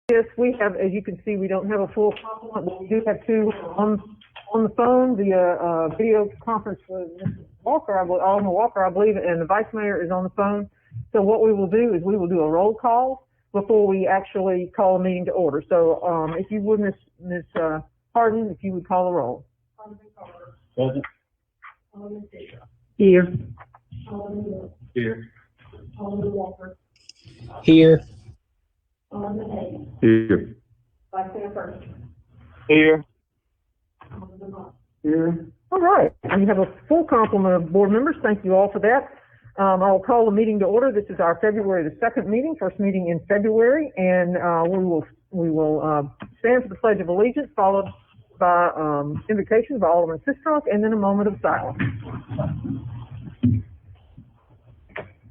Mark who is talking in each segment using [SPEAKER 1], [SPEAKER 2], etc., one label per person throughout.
[SPEAKER 1] Yes, we have, as you can see, we don't have a full complement, but we do have two on the phone via video conference with Mr. Walker, Alderman Walker, I believe, and the Vice Mayor is on the phone. So what we will do is we will do a roll call before we actually call a meeting to order. So if you would, Ms. Harden, if you would call the roll.
[SPEAKER 2] Present.
[SPEAKER 1] Here.
[SPEAKER 2] Here.
[SPEAKER 3] Here.
[SPEAKER 2] Here. Here.
[SPEAKER 1] Here. All right. We have a full complement of board members. Thank you all for that. I will call the meeting to order. This is our February the 2nd meeting, first meeting in February, and we will stand for the Pledge of Allegiance, followed by invocations by Alderman Sistrunk, and then a moment of silence.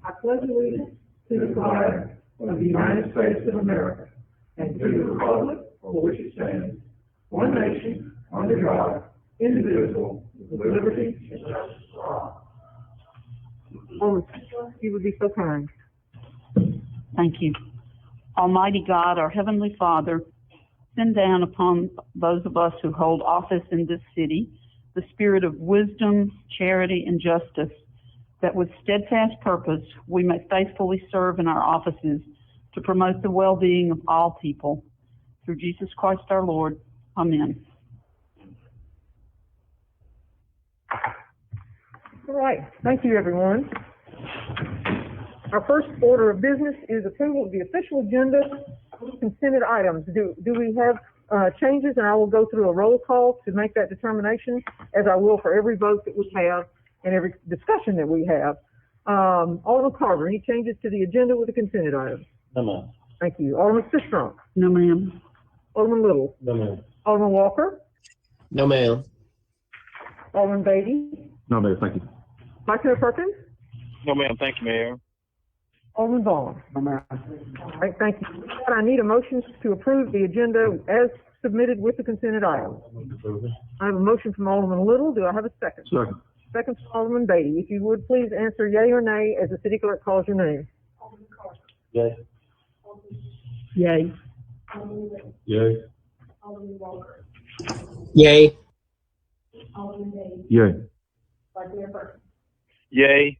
[SPEAKER 1] I pledge allegiance to the flag of the United States of America and to the republic for which it stands, one nation, under God, indivisible, with liberty and justice for all. Alderman Sistrunk, if you would be so kind.
[SPEAKER 4] Thank you. Almighty God, our Heavenly Father, send down upon those of us who hold office in this city the spirit of wisdom, charity, and justice, that with steadfast purpose we may faithfully serve in our offices to promote the well-being of all people. Through Jesus Christ our Lord. Amen.
[SPEAKER 1] All right. Thank you, everyone. Our first order of business is approval of the official agenda with consented items. Do we have changes? And I will go through a roll call to make that determination, as I will for every vote that we have and every discussion that we have. Alderman Carter, any changes to the agenda with the consented items?
[SPEAKER 2] No, ma'am.
[SPEAKER 1] Thank you. Alderman Sistrunk?
[SPEAKER 4] No, ma'am.
[SPEAKER 1] Alderman Little?
[SPEAKER 2] No, ma'am.
[SPEAKER 1] Alderman Walker?
[SPEAKER 3] No, ma'am.
[SPEAKER 1] Alderman Beatty?
[SPEAKER 2] No, ma'am. Thank you.
[SPEAKER 1] Vice Mayor Perkins?
[SPEAKER 5] No, ma'am. Thank you, Mayor.
[SPEAKER 1] Alderman Vaughn?
[SPEAKER 2] No, ma'am.
[SPEAKER 1] All right, thank you. I need a motion to approve the agenda as submitted with the consented items. I have a motion from Alderman Little. Do I have a second?
[SPEAKER 2] Second.
[SPEAKER 1] Second from Alderman Beatty. If you would, please answer yea or nay as the city clerk calls your name.
[SPEAKER 2] Yay.
[SPEAKER 4] Yay.
[SPEAKER 2] Yay.
[SPEAKER 3] Yay.
[SPEAKER 2] Yay.
[SPEAKER 5] Yay.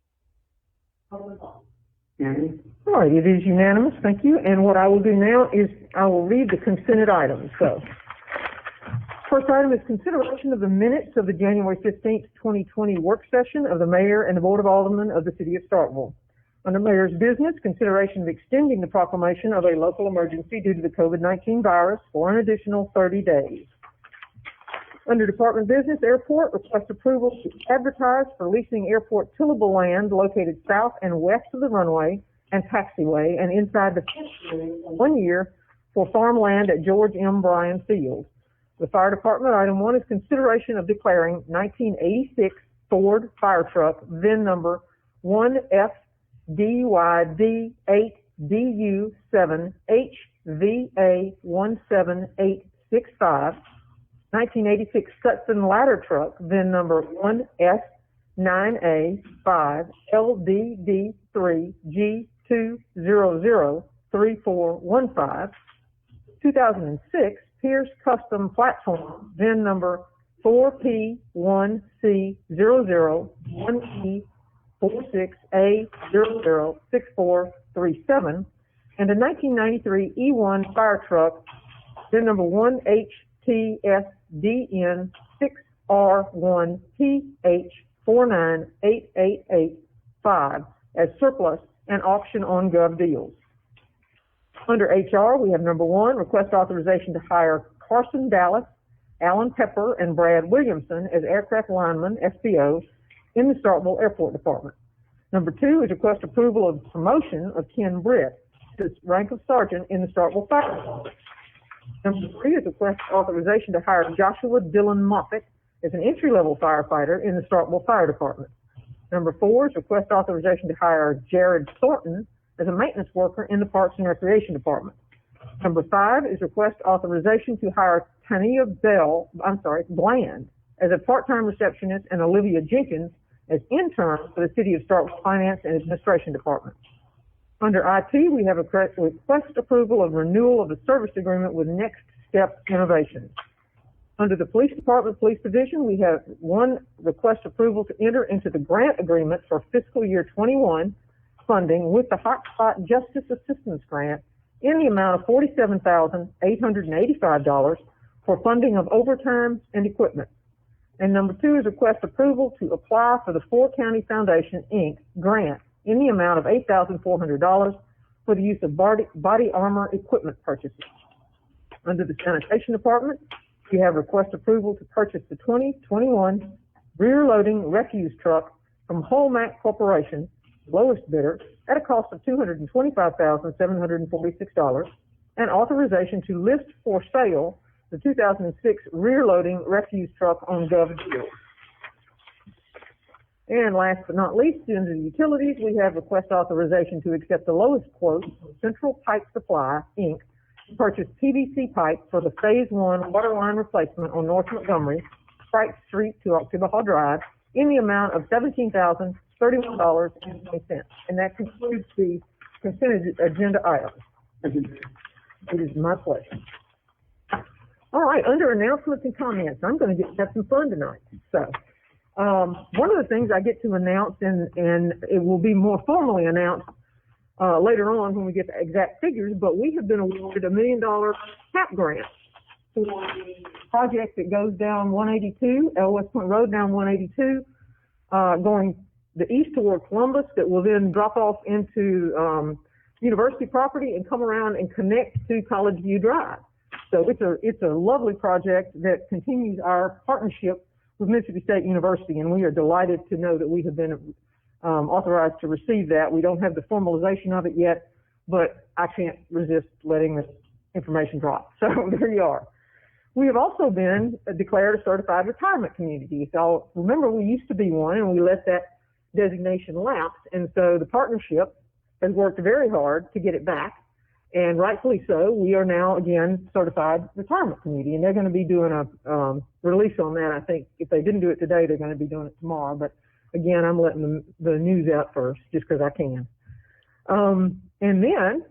[SPEAKER 1] All right, it is unanimous. Thank you. And what I will do now is I will read the consented items. So, first item is consideration of the minutes of the January 15th, 2020 work session of the Mayor and the Board of Aldermen of the City of Starkville. Under Mayor's business, consideration of extending the proclamation of a local emergency due to the COVID-19 virus for an additional 30 days. Under Department Business, Airport, request approval to advertise for leasing airport tillable land located south and west of the runway and taxiway and inside the fence for 1 year for farmland at George M. Bryan Field. The Fire Department, item 1 is consideration of declaring 1986 Ford fire truck, VIN number 1FDYD8DU7HVA17865, 1986 Stetson ladder truck, VIN number 1S9A5LDD3G2003415, 2006 Pierce Custom Platform, VIN number 4P1C0016A006437, and a 1993 E1 fire truck, VIN number 1HTSDN6R1PH4988885 as surplus and auction on GovDeals. Under HR, we have number 1, request authorization to hire Carson Dallas, Alan Pepper, and Brad Williamson as aircraft linemen, SPOs, in the Starkville Airport Department. Number 2 is request approval of promotion of Ken Britt to the rank of sergeant in the Starkville Fire Department. Number 3 is request authorization to hire Joshua Dillon Moffitt as an entry-level firefighter in the Starkville Fire Department. Number 4 is request authorization to hire Jared Thornton as a maintenance worker in the Parks and Recreation Department. Number 5 is request authorization to hire Tania Bland as a part-time receptionist and Olivia Jenkins as interns for the City of Starkville Finance and Administration Department. Under IT, we have a request approval of renewal of the service agreement with Next Step Innovations. Under the Police Department Police Division, we have one request approval to enter into the grant agreement for fiscal year 21 funding with the Hotspot Justice Assistance Grant in the amount of $47,885 for funding of overtime and equipment. And number 2 is request approval to apply for the 4 County Foundation, Inc. grant in the amount of $8,400 for the use of body armor equipment purchases. Under the Sanitation Department, we have request approval to purchase the 2021 rear-loading refuse truck from Holmac Corporation, lowest bidder, at a cost of $225,746, and authorization to list for sale the 2006 rear-loading refuse truck on Gov. Deals. And last but not least, under the utilities, we have request authorization to accept the lowest quote from Central Pipe Supply, Inc., to purchase PVC pipe for the Phase 1 water line replacement on North Montgomery, Sprite Street to October Hall Drive, in the amount of $17,031.20. And that concludes the consent agenda items. It is my pleasure. All right, under announcements and comments, I'm going to have some fun tonight. So, one of the things I get to announce, and it will be more formally announced later on when we get the exact figures, but we have been awarded $1 million TAP grant for the project that goes down 182, West Point Road down 182, going the east toward Columbus, that will then drop off into university property and come around and connect to College View Drive. So it's a lovely project that continues our partnership with Mississippi State University, and we are delighted to know that we have been authorized to receive that. We don't have the formalization of it yet, but I can't resist letting this information drop. So there you are. We have also been declared a certified retirement community. So remember, we used to be one, and we let that designation lapse, and so the partnership has worked very hard to get it back. And rightfully so, we are now again certified retirement community, and they're going to be doing a release on that. I think if they didn't do it today, they're going to be doing it tomorrow. But again, I'm letting the news out first, just because I can. And then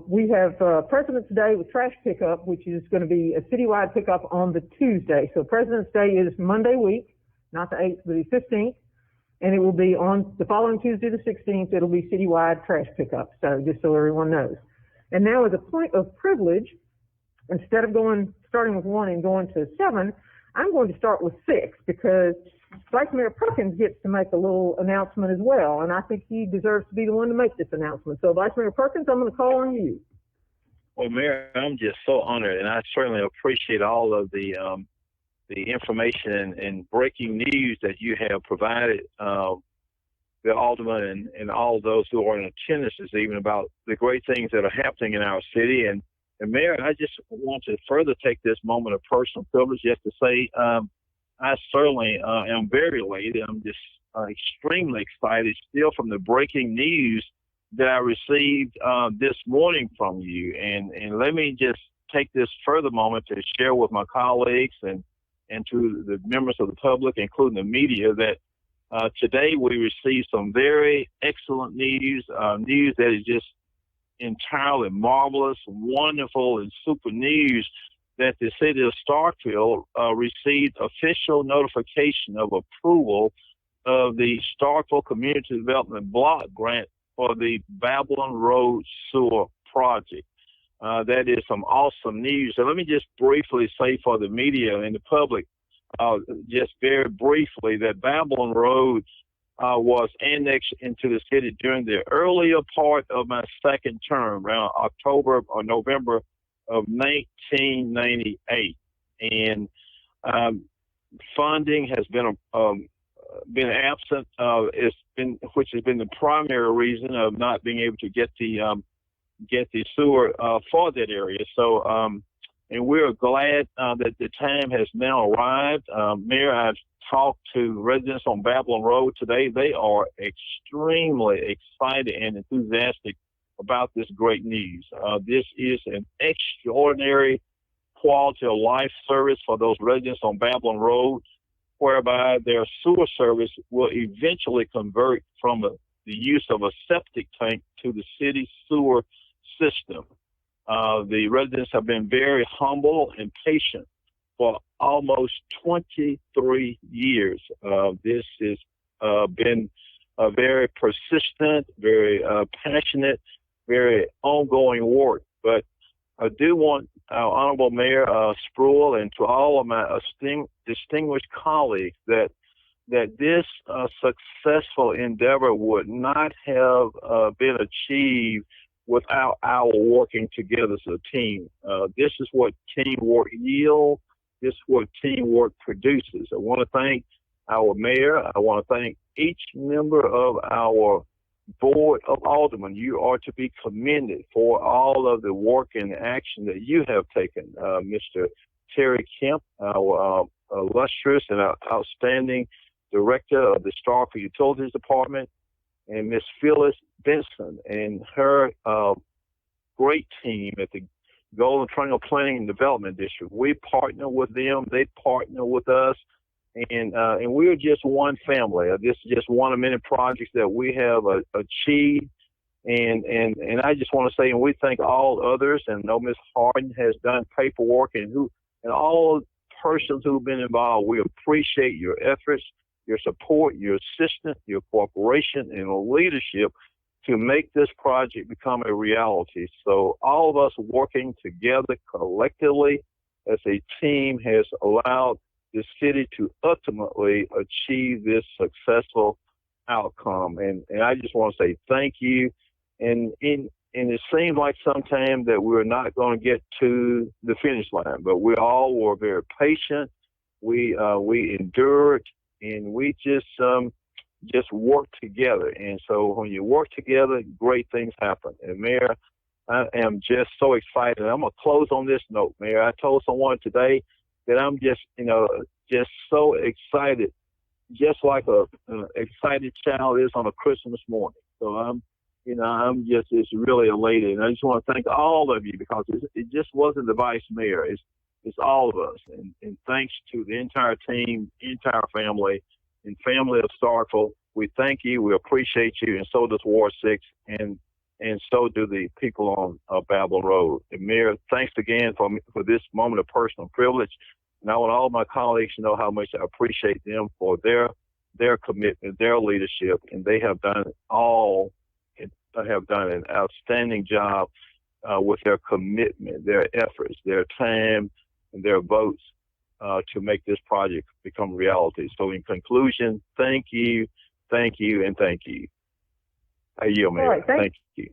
[SPEAKER 1] we have President's Day with trash pickup, which is going to be a citywide pickup on the Tuesday. So President's Day is Monday week, not the 8th, but the 15th. And it will be on the following Tuesday, the 16th, it'll be citywide trash pickup. So just so everyone knows. And now, as a point of privilege, instead of starting with 1 and going to 7, I'm going to start with 6, because Vice Mayor Perkins gets to make a little announcement as well. And I think he deserves to be the one to make this announcement. So Vice Mayor Perkins, I'm going to call on you.
[SPEAKER 5] Well, Mayor, I'm just so honored, and I certainly appreciate all of the information and breaking news that you have provided the aldermen and all those who are in attendance this evening about the great things that are happening in our city. And Mayor, I just want to further take this moment of personal privilege just to say I certainly am very elated. I'm just extremely excited still from the breaking news that I received this morning from you. And let me just take this further moment to share with my colleagues and to the members of the public, including the media, that today we received some very excellent news that is just entirely marvelous, wonderful, and super news, that the city of Starkville received official notification of approval of the Starkville Community Development Block Grant for the Babylon Road Sewer Project. That is some awesome news. So let me just briefly say for the media and the public, just very briefly, that Babylon Road was annexed into the city during the earlier part of my second term, around October or November of 1998. And funding has been absent, which has been the primary reason of not being able to get the sewer for that area. So, and we're glad that the time has now arrived. Mayor, I've talked to residents on Babylon Road today. They are extremely excited and enthusiastic about this great news. This is an extraordinary quality of life service for those residents on Babylon Road, whereby their sewer service will eventually convert from a the use of a septic tank to the city sewer system. The residents have been very humble and patient for almost 23 years. This has been very persistent, very passionate, very ongoing work. But I do want our Honorable Mayor Spruill and to all of my distinguished colleagues that this successful endeavor would not have been achieved without our working together as a team. This is what teamwork yields. This is what teamwork produces. I want to thank our mayor. I want to thank each member of our Board of Aldermen. You are to be commended for all of the work and action that you have taken. Mr. Terry Kemp, our illustrious and outstanding director of the Starkville Utilities Department, and Miss Phyllis Benson and her great team at the Golden Triangle Planning and Development District. We partner with them. They partner with us. And we're just one family. This is just one of many projects that we have achieved. And I just want to say, and we thank all others, and I know Ms. Harden has done paperwork, and all persons who've been involved. We appreciate your efforts, your support, your assistance, your cooperation, and leadership to make this project become a reality. So all of us working together collectively as a team has allowed the city to ultimately achieve this successful outcome. And I just want to say thank you. And it seemed like sometimes that we're not going to get to the finish line, but we all were very patient. We endured, and we just worked together. And so when you work together, great things happen. And Mayor, I am just so excited. I'm going to close on this note, Mayor. I told someone today that I'm just so excited, just like an excited child is on a Christmas morning. So I'm just really elated. And I just want to thank all of you, because it just wasn't the vice mayor. It's all of us. And thanks to the entire team, entire family, and family of Starkville. We thank you. We appreciate you. And so does Ward 6. And so do the people on Babel Road. And Mayor, thanks again for this moment of personal privilege. And I want all my colleagues to know how much I appreciate them for their commitment, their leadership, and they have done an outstanding job with their commitment, their efforts, their time, and their votes to make this project become reality. So in conclusion, thank you, and thank you. I yield, Mayor.
[SPEAKER 1] Right,
[SPEAKER 5] thank you.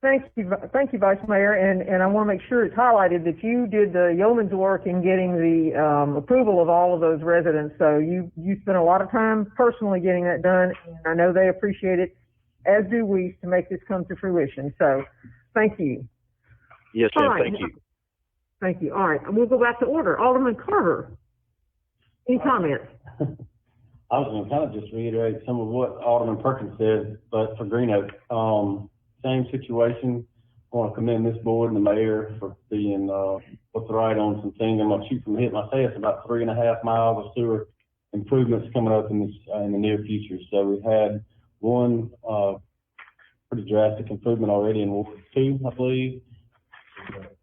[SPEAKER 1] Thank you, Vice Mayor, and I want to make sure it's highlighted that you did the yeoman's work in getting the approval of all of those residents. So you spent a lot of time personally getting that done, and I know they appreciate it, as do we, to make this come to fruition. So thank you.
[SPEAKER 5] Yes, ma'am.
[SPEAKER 1] Right.
[SPEAKER 5] Thank you.
[SPEAKER 1] Thank you. All right, we'll go back to order. Alderman Carter, any comments?
[SPEAKER 6] I was going to kind of just reiterate some of what Alderman Perkins said, but for Green Oak, same situation. I want to commend this board and the mayor for being put the right on some things. I'm going to shoot from the hip myself. It's about 3.5 miles of sewer improvements coming up in the near future. So we've had one pretty drastic improvement already in Ward 2, I believe.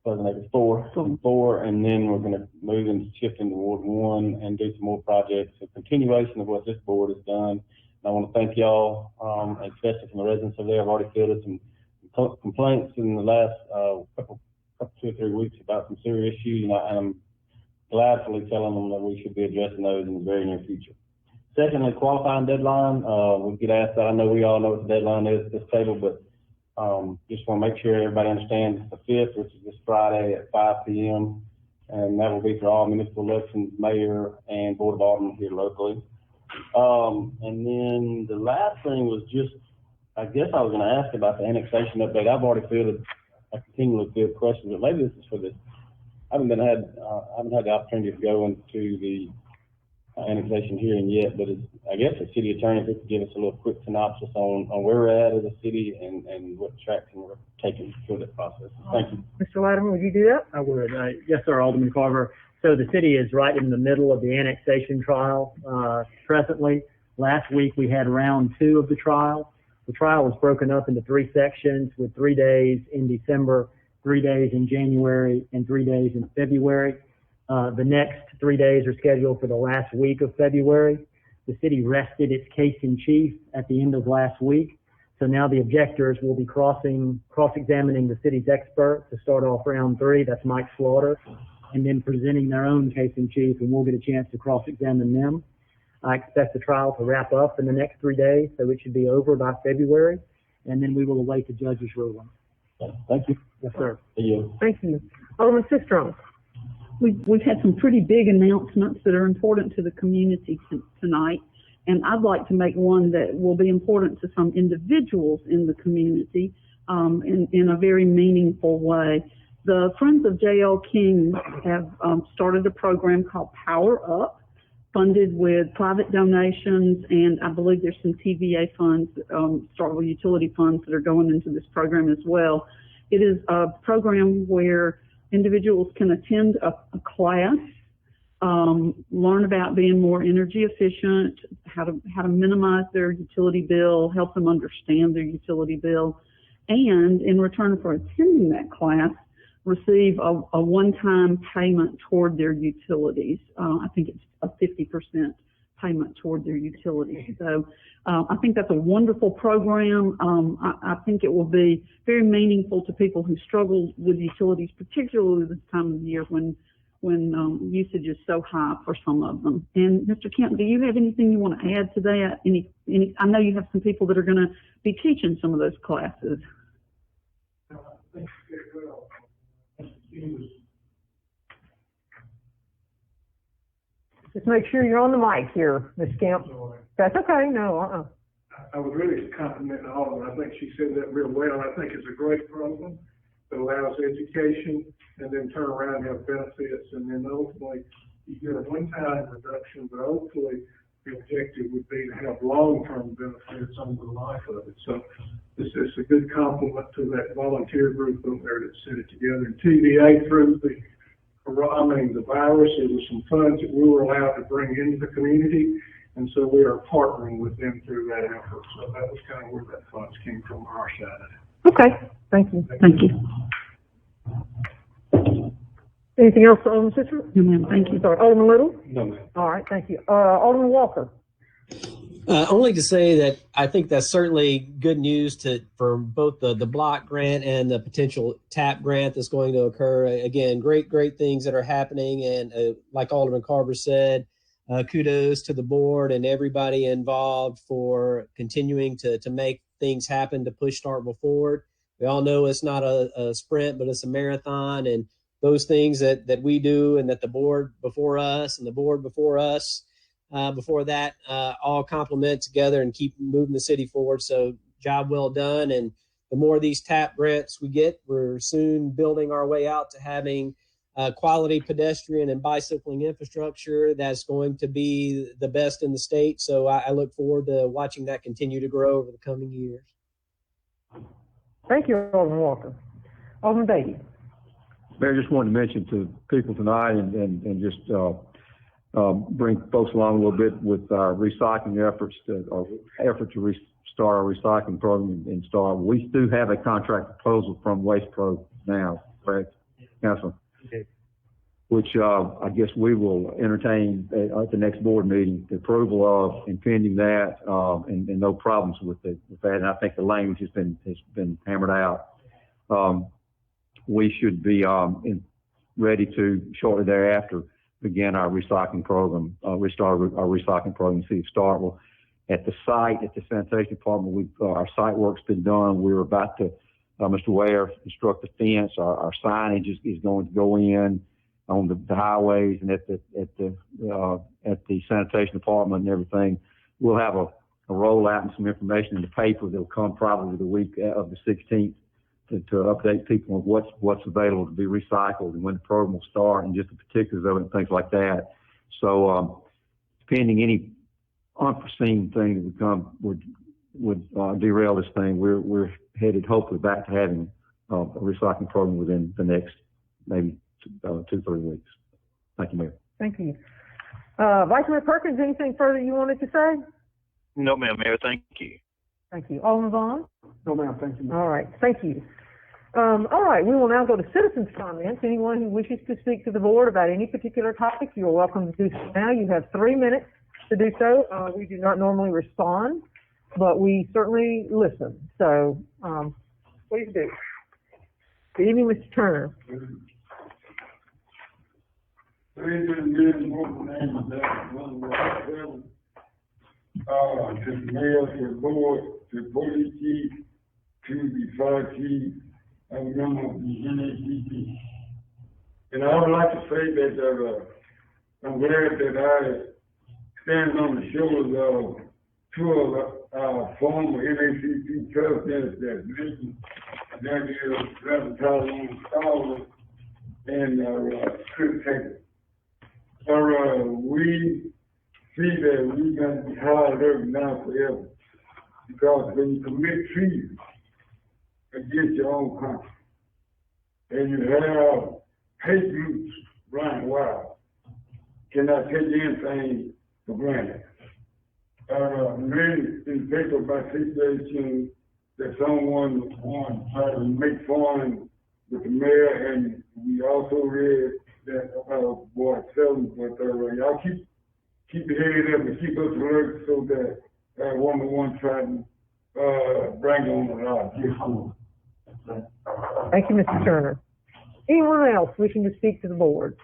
[SPEAKER 6] It's 4, and then we're going to move and shift into Ward 1 and do some more projects. A continuation of what this board has done. And I want to thank y'all, especially from the residents over there. I've already fielded some complaints in the last couple 2 or 3 weeks about some sewer issues, and I'm gladfully telling them that we should be addressing those in the very near future. Secondly, qualifying deadline. We get asked that. I know we all know what the deadline is at this table, but just want to make sure everybody understands the 5th, which is this Friday at 5 p.m., and that will be for all municipal elections, mayor, and Board of Aldermen here locally. And then the last thing was just, I guess I was going to ask about the annexation update. I've already I continually field questions, but maybe this is for this. I haven't had the opportunity to go into the annexation hearing yet, but I guess the city attorney could give us a little quick synopsis on where we're at as a city and what traction we're taking through that process. Thank you.
[SPEAKER 1] Mr. Latimer, would you do that?
[SPEAKER 7] I would. Yes, sir, Alderman Carver. So the city is right in the middle of the annexation trial presently. Last week we had round 2 of the trial. The trial was broken up into 3 sections with 3 days in December, 3 days in January, and 3 days in February. The next 3 days are scheduled for the last week of February. The city rested its case in chief at the end of last week. So now the objectors will be cross-examining the city's expert to start off round 3. That's Mike Slaughter, and then presenting their own case in chief, and we'll get a chance to cross-examine them. I expect the trial to wrap up in the next 3 days, so it should be over by February, and then we will await the judge's ruling.
[SPEAKER 6] Thank you.
[SPEAKER 7] Yes, sir.
[SPEAKER 1] Thank you. Alderman Sistrom.
[SPEAKER 4] We've had some pretty big announcements that are important to the community tonight, and I'd like to make one that will be important to some individuals in the community in a very meaningful way. The Friends of J.L. King have started a program called Power Up, funded with private donations, and I believe there's some TVA funds, Starkville utility funds that are going into this program as well. It is a program where individuals can attend a class, learn about being more energy efficient, how to minimize their utility bill, help them understand their utility bill, and in return for attending that class, receive a one-time payment toward their utilities. I think it's a 50% payment toward their utilities. So I think that's a wonderful program. I think it will be very meaningful to people who struggle with utilities, particularly this time of year when usage is so high for some of them. And Mr. Kemp, do you have anything you want to add to that? I know you have some people that are going to be teaching some of those classes.
[SPEAKER 1] Just make sure you're on the mic here, Ms. Kemp. That's okay. No,
[SPEAKER 2] I was really complimenting Alderman. I think she said that real well. I think it's a great program that allows education and then turn around and have benefits, and then ultimately you get a one-time reduction, but hopefully the objective would be to have long-term benefits over the life of it. So this is a good compliment to that volunteer group over there that set it together. And TVA through the virus, there was some funds that we were allowed to bring into the community, and so we are partnering with them through that effort. So that was kind of where that funds came from our side.
[SPEAKER 1] Okay. Thank you.
[SPEAKER 4] Thank you.
[SPEAKER 1] Anything else, Alderman Sistrom?
[SPEAKER 4] No, ma'am. Thank you.
[SPEAKER 1] Sorry, Alderman Little?
[SPEAKER 6] No, ma'am.
[SPEAKER 1] All right, thank you. Alderman Walker.
[SPEAKER 3] Only to say that I think that's certainly good news for both the block grant and the potential TAP grant that's going to occur. Again, great things that are happening. And like Alderman Carver said, kudos to the board and everybody involved for continuing to make things happen to push Starkville forward. We all know it's not a sprint, but it's a marathon. And those things that we do and that the board before us and the board before us before that all complement together and keep moving the city forward. So job well done. And the more of these TAP grants we get, we're soon building our way out to having quality pedestrian and bicycling infrastructure that's going to be the best in the state. So I look forward to watching that continue to grow over the coming years.
[SPEAKER 1] Thank you, Alderman Walker. Alderman Beatty.
[SPEAKER 8] Mayor, just wanted to mention to people tonight and just bring folks along a little bit with our recycling efforts, our effort to restart our recycling program in Starkville. We do have a contract proposal from Waste Pro now, correct, Councilman? Okay. Which I guess we will entertain at the next board meeting, the approval of and pending that, and no problems with that. And I think the language has been hammered out. We should be ready to shortly thereafter begin our recycling program, restart our recycling program in the city of Starkville. At the site, at the sanitation department, our site work's been done. We're about to, Mr. Ware, construct the fence. Our signage is going to go in on the highways and at the sanitation department and everything. We'll have a rollout and some information in the paper that'll come probably the week of the 16th to update people on what's available to be recycled and when the program will start and just the particulars of it and things like that. So pending any unforeseen thing that would derail this thing, we're headed hopefully back to having a recycling program within the next maybe 2-3 weeks. Thank you, Mayor.
[SPEAKER 1] Thank you. Vice Mayor Perkins, anything further you wanted to say?
[SPEAKER 5] No, ma'am, Mayor. Thank you.
[SPEAKER 1] Thank you. Alderman Vaughn?
[SPEAKER 2] No, ma'am, thank you.
[SPEAKER 1] All right, thank you. All right, we will now go to citizens' comments. Anyone who wishes to speak to the board about any particular topic, you are welcome to do so now. You have 3 minutes to do so. We do not normally respond, but we certainly listen. So, please do. Good evening, Mr. Turner.
[SPEAKER 9] To the mayor, to the board, to the police chief, to the fire chief, and member of the NACP. And I would like to say that I'm glad that I stand on the shoulders of two of our former NACP presidents that mentioned, that is Reverend Tyrone Fowler and Chris Taylor. We see that we got to be hard every now forever, because when you commit treason against your own country, and you have hate groups running wild, cannot take anything for granted. Read in the paper about situation that someone tried to make fun with the mayor, and we also read that about Board 7, but y'all keep your head up and keep us alert so that one try to bring on a lot.
[SPEAKER 1] Thank you, Mr. Turner. Anyone else wishing to speak to the board?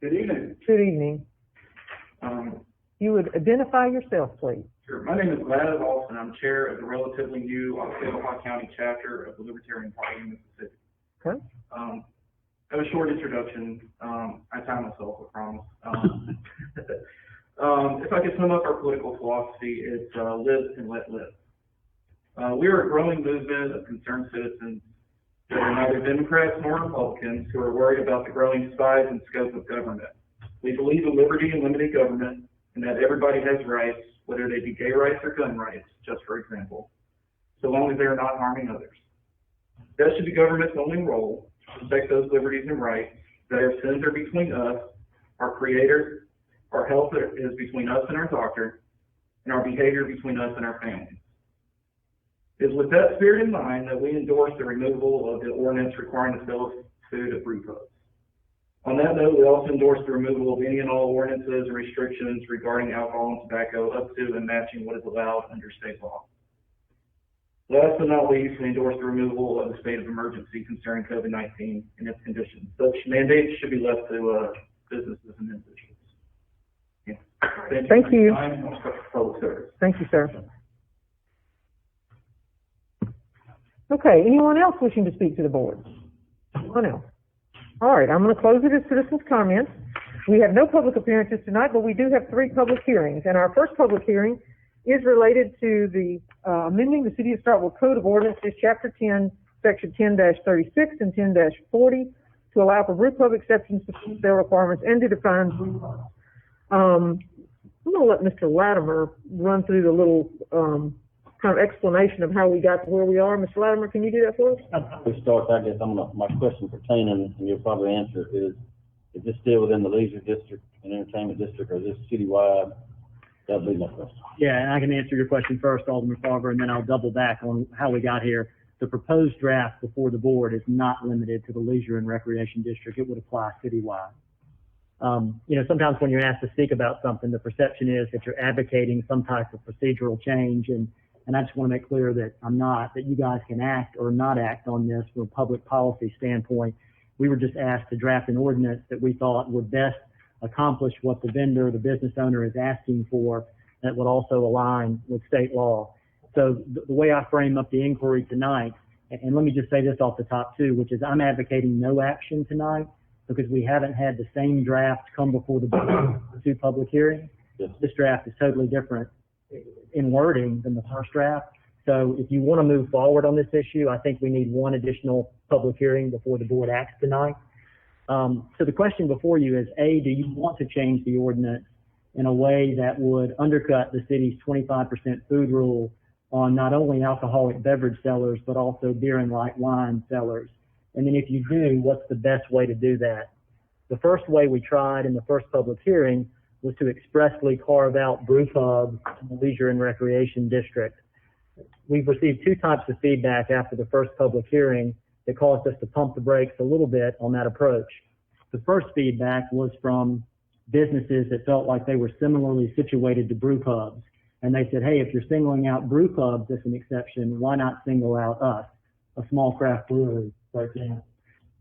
[SPEAKER 10] Good evening.
[SPEAKER 1] Good evening. You would identify yourself, please.
[SPEAKER 10] Sure. My name is Gladys Austin. I'm chair of the relatively new Ottawa County chapter of the Libertarian Party in Mississippi.
[SPEAKER 1] Okay.
[SPEAKER 10] I have a short introduction. I time myself, I promise. If I could sum up our political philosophy, it's live and let live. We are a growing movement of concerned citizens that are neither Democrats nor Republicans who are worried about the growing size and scope of government. We believe in liberty and limited government, and that everybody has rights, whether they be gay rights or gun rights, just for example, so long as they are not harming others. That should be government's only role, to protect those liberties and rights, that our sins are between us, our Creator, our health is between us and our doctor, and our behavior between us and our families. It is with that spirit in mind that we endorse the removal of the ordinance requiring the sale of food at brew pubs. On that note, we also endorse the removal of any and all ordinances and restrictions regarding alcohol and tobacco up to and matching what is allowed under state law. Last but not least, we endorse the removal of the state of emergency concerning COVID-19 and its conditions. Such mandates should be left to businesses and individuals. Yeah.
[SPEAKER 1] Thank you.
[SPEAKER 10] Public service.
[SPEAKER 1] Thank you, sir. Okay, anyone else wishing to speak to the board? Anyone else? All right, I'm going to close it as citizens' comments. We have no public appearances tonight, but we do have 3 public hearings. And our first public hearing is related to the amending the City of Starkville Code of Ordinances, Chapter 10, Section 10-36 and 10-40, to allow for brew pub exceptions to food sale requirements and to define brew pubs. I'm going to let Mr. Latimer run through the little kind of explanation of how we got to where we are. Mr. Latimer, can you do that for us?
[SPEAKER 6] To start, I guess my question pertaining, and you'll probably answer, is this still within the leisure district and entertainment district, or is this citywide? That'll be my question.
[SPEAKER 7] Yeah, and I can answer your question first, Alderman Farber, and then I'll double back on how we got here. The proposed draft before the board is not limited to the leisure and recreation district. It would apply citywide. Sometimes when you're asked to speak about something, the perception is that you're advocating some type of procedural change, and I just want to make clear that I'm not, that you guys can act or not act on this from a public policy standpoint. We were just asked to draft an ordinance that we thought would best accomplish what the vendor, the business owner is asking for, that would also align with state law. So the way I frame up the inquiry tonight, and let me just say this off the top too, which is I'm advocating no action tonight because we haven't had the same draft come before the board for 2 public hearings.
[SPEAKER 6] Yes.
[SPEAKER 7] This draft is totally different in wording than the first draft. So if you want to move forward on this issue, I think we need 1 additional public hearing before the board acts tonight. So the question before you is, A, do you want to change the ordinance in a way that would undercut the city's 25% food rule on not only alcoholic beverage sellers, but also beer and light wine sellers? And then if you do, what's the best way to do that? The first way we tried in the first public hearing was to expressly carve out brew pubs in the leisure and recreation district. We've received two types of feedback after the first public hearing that caused us to pump the brakes a little bit on that approach. The first feedback was from businesses that felt like they were similarly situated to brew pubs. And they said, hey, if you're singling out brew pubs as an exception, why not single out us, a small craft brewery, for example?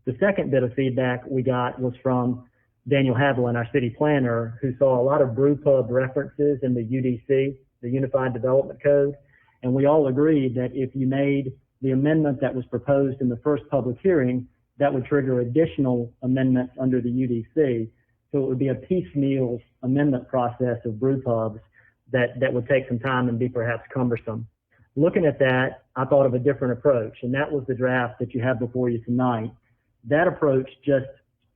[SPEAKER 7] The second bit of feedback we got was from Daniel Haviland, our city planner, who saw a lot of brew pub references in the UDC, the Unified Development Code. And we all agreed that if you made the amendment that was proposed in the first public hearing, that would trigger additional amendments under the UDC. So it would be a piecemeal amendment process of brew pubs that would take some time and be perhaps cumbersome. Looking at that, I thought of a different approach, and that was the draft that you have before you tonight. That approach just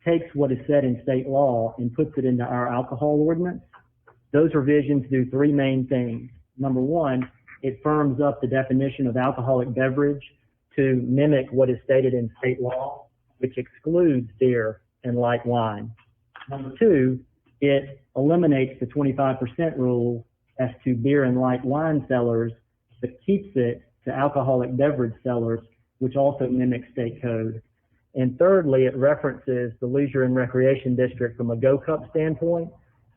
[SPEAKER 7] takes what is said in state law and puts it into our alcohol ordinance. Those revisions do three main things. Number one, it firms up the definition of alcoholic beverage to mimic what is stated in state law, which excludes beer and light wine. Number two, it eliminates the 25% rule as to beer and light wine sellers, but keeps it to alcoholic beverage sellers, which also mimics state code. And thirdly, it references the leisure and recreation district from a Go Cup standpoint.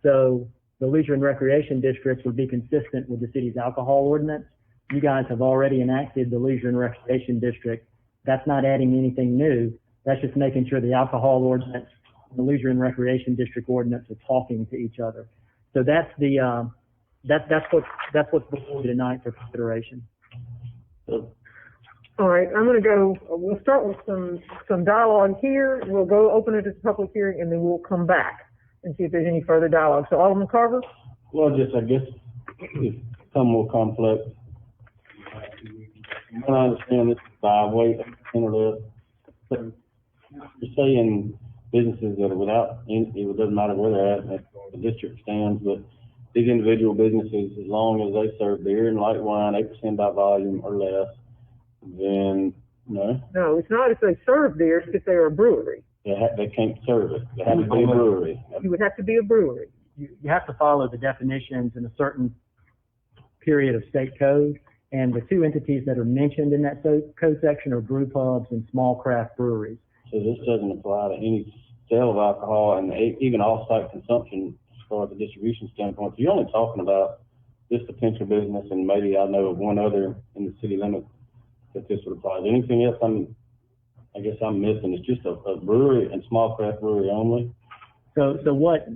[SPEAKER 7] So the leisure and recreation districts would be consistent with the city's alcohol ordinance. You guys have already enacted the leisure and recreation district. That's not adding anything new. That's just making sure the alcohol ordinance and the leisure and recreation district ordinance are talking to each other. So that's the that's what's before you tonight for consideration.
[SPEAKER 1] All right, I'm going to go. We'll start with some dialogue here. We'll go open it as a public hearing, and then we'll come back and see if there's any further dialogue. So, Alderman Carver.
[SPEAKER 6] Well, I guess it's some more complex. I understand this by way of internet. So you're saying businesses that are without, it doesn't matter where they're at, the district stands, but these individual businesses, as long as they serve beer and light wine, 8% by volume or less, then no.
[SPEAKER 1] No, it's not if they serve beer, it's if they're a brewery.
[SPEAKER 6] They can't serve it. They have to be a brewery.
[SPEAKER 1] You would have to be a brewery.
[SPEAKER 7] You have to follow the definitions in a certain period of state code, and the two entities that are mentioned in that code section are brew pubs and small craft breweries.
[SPEAKER 6] So this doesn't apply to any sale of alcohol and even off-site consumption as far as the distribution standpoint. So you're only talking about this potential business, and maybe I know of one other in the city limits that this would apply. Is there anything else I guess I'm missing? It's just a brewery and small craft brewery only?
[SPEAKER 7] So what?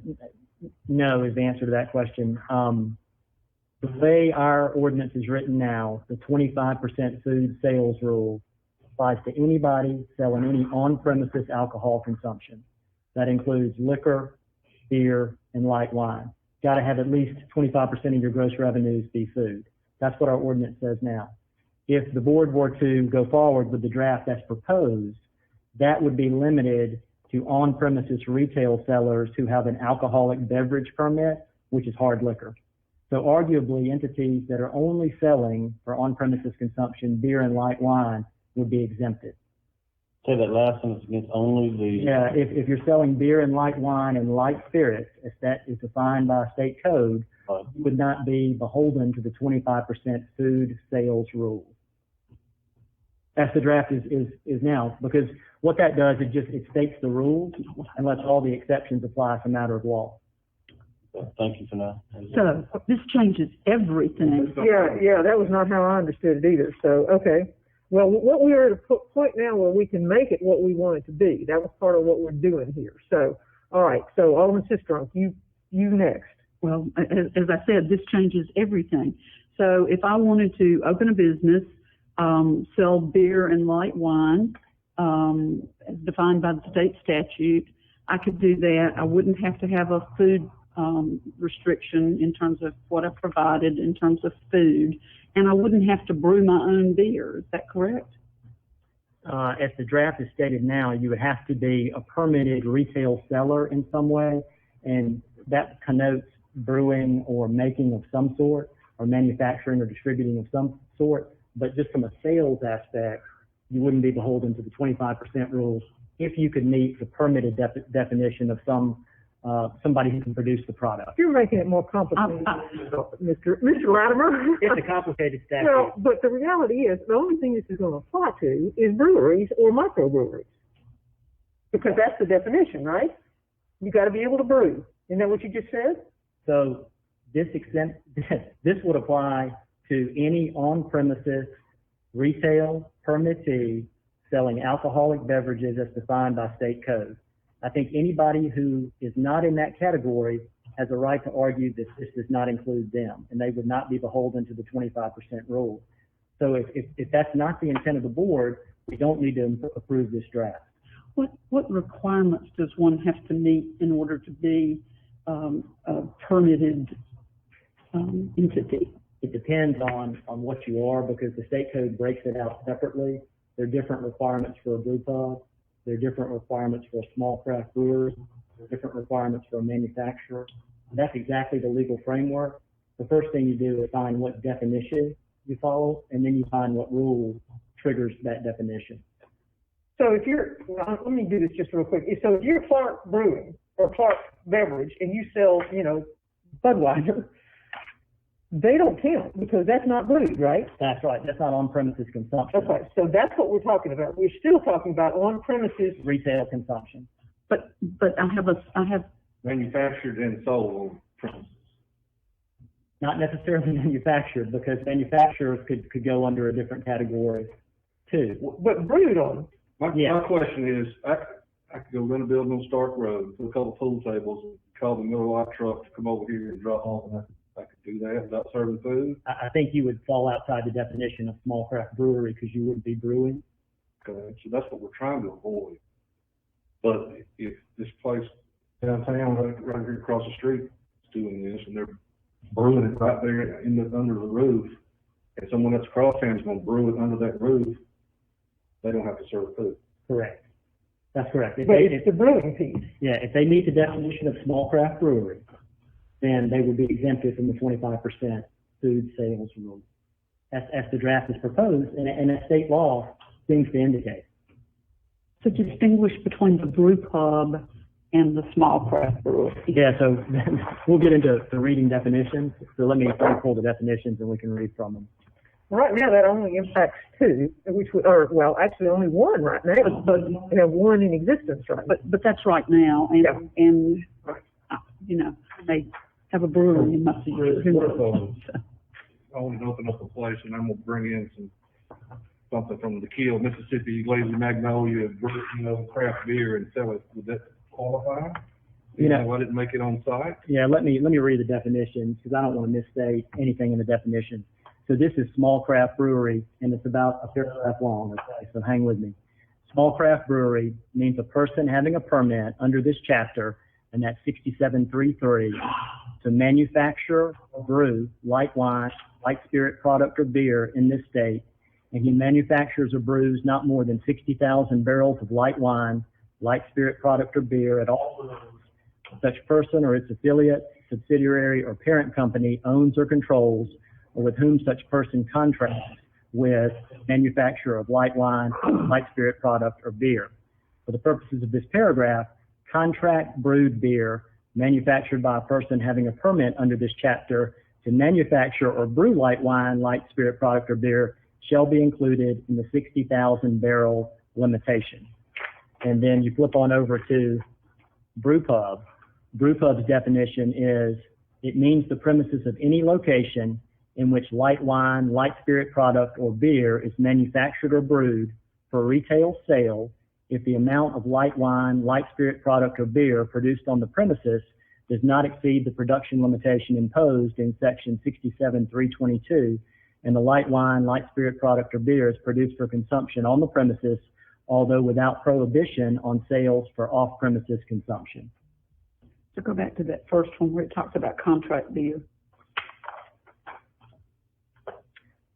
[SPEAKER 7] No is the answer to that question. The way our ordinance is written now, the 25% food sales rule applies to anybody selling any on-premises alcohol consumption. That includes liquor, beer, and light wine. Got to have at least 25% of your gross revenues be food. That's what our ordinance says now. If the board were to go forward with the draft that's proposed, that would be limited to on-premises retail sellers who have an alcoholic beverage permit, which is hard liquor. So arguably, entities that are only selling for on-premises consumption beer and light wine would be exempted.
[SPEAKER 6] Say that last sentence against only the...
[SPEAKER 7] Yeah, if you're selling beer and light wine and light spirits, if that is defined by state code, you would not be beholden to the 25% food sales rule. That's the draft is now, because what that does, it states the rules and lets all the exceptions apply as a matter of law.
[SPEAKER 6] Thank you for that.
[SPEAKER 4] So this changes everything.
[SPEAKER 1] Yeah, that was not how I understood it either. So, okay. Well, what we are at a point now where we can make it what we want it to be. That was part of what we're doing here. So, all right. So, Alderman Sistrunk, you next.
[SPEAKER 4] Well, as I said, this changes everything. So if I wanted to open a business, sell beer and light wine, as defined by the state statute, I could do that. I wouldn't have to have a food restriction in terms of what I provided in terms of food, and I wouldn't have to brew my own beer. Is that correct?
[SPEAKER 7] As the draft is stated now, you would have to be a permitted retail seller in some way, and that connotes brewing or making of some sort, or manufacturing or distributing of some sort. But just from a sales aspect, you wouldn't be beholden to the 25% rules if you could meet the permitted definition of somebody who can produce the product.
[SPEAKER 1] You're making it more complicated, Mr. Latimer.
[SPEAKER 7] It's a complicated statute.
[SPEAKER 1] No, but the reality is, the only thing this is going to apply to is breweries or microbreweries. Because that's the definition, right? You got to be able to brew. Isn't that what you just said?
[SPEAKER 7] So this would apply to any on-premises retail permittee selling alcoholic beverages as defined by state code. I think anybody who is not in that category has a right to argue that this does not include them, and they would not be beholden to the 25% rule. So if that's not the intent of the board, we don't need to approve this draft.
[SPEAKER 4] What requirements does one have to meet in order to be a permitted entity?
[SPEAKER 7] It depends on what you are, because the state code breaks it out separately. There are different requirements for a brew pub. There are different requirements for a small craft brewer. There are different requirements for a manufacturer. That's exactly the legal framework. The first thing you do is find what definition you follow, and then you find what rule triggers that definition.
[SPEAKER 1] So if you're, let me do this just real quick. So if you're Clark Brewing or Clark Beverage and you sell, Budweiser, they don't count because that's not brewed, right?
[SPEAKER 7] That's right. That's not on-premises consumption.
[SPEAKER 1] Okay, so that's what we're talking about. We're still talking about on-premises
[SPEAKER 7] Retail consumption.
[SPEAKER 4] But I have
[SPEAKER 6] Manufactured and sold on premises.
[SPEAKER 7] Not necessarily manufactured, because manufacturers could go under a different category too.
[SPEAKER 1] but brewed on.
[SPEAKER 6] My question is, I could go rent a building on Stark Road, put a couple pool tables, and call the Miller Lite truck to come over here and drop off, and I could do that without serving food.
[SPEAKER 7] I think you would fall outside the definition of small craft brewery because you wouldn't be brewing.
[SPEAKER 6] Okay, so that's what we're trying to avoid. But if this place downtown, right here across the street, is doing this, and they're brewing it right there under the roof, and someone that's cross-town is going to brew it under that roof, they don't have to serve food.
[SPEAKER 7] Correct. That's correct.
[SPEAKER 1] But it's the brewing piece.
[SPEAKER 7] Yeah, if they meet the definition of small craft brewery, then they would be exempted from the 25% food sales rule. As the draft is proposed, and as state law seems to indicate.
[SPEAKER 4] to distinguish between the brew pub and the small craft brewery.
[SPEAKER 7] Yeah, so we'll get into the reading definitions. So let me pull the definitions and we can read from them.
[SPEAKER 1] Right now, that only impacts two, actually only one right now. But we have one in existence, right?
[SPEAKER 4] But that's right now, and
[SPEAKER 1] Yeah.
[SPEAKER 4] and they have a brewery in Must
[SPEAKER 6] I want to open up a place, and I'm gonna bring in something from the Kill, Mississippi, Lazy Magnolia, craft beer, and sell it. Would that qualify? I didn't make it on site.
[SPEAKER 7] Yeah, let me read the definitions because I don't want to misstate anything in the definition. So this is small craft brewery, and it's about a paragraph long. Okay, so hang with me. Small craft brewery means a person having a permit under this chapter, and that's 6733, to manufacture or brew light wine, light spirit product, or beer in this state, and he manufactures or brews not more than 60,000 barrels of light wine, light spirit product, or beer at all breweries such person or its affiliate, subsidiary, or parent company owns or controls, or with whom such person contracts with manufacturer of light wine, light spirit product, or beer. For the purposes of this paragraph, contract brewed beer manufactured by a person having a permit under this chapter to manufacture or brew light wine, light spirit product, or beer shall be included in the 60,000 barrel limitation. And then you flip on over to brew pub. Brew pub's definition is, it means the premises of any location in which light wine, light spirit product, or beer is manufactured or brewed for retail sale if the amount of light wine, light spirit product, or beer produced on the premises does not exceed the production limitation imposed in section 67.322, and the light wine, light spirit product, or beer is produced for consumption on the premises, although without prohibition on sales for off-premises consumption.
[SPEAKER 4] To go back to that first one where it talks about contract beer.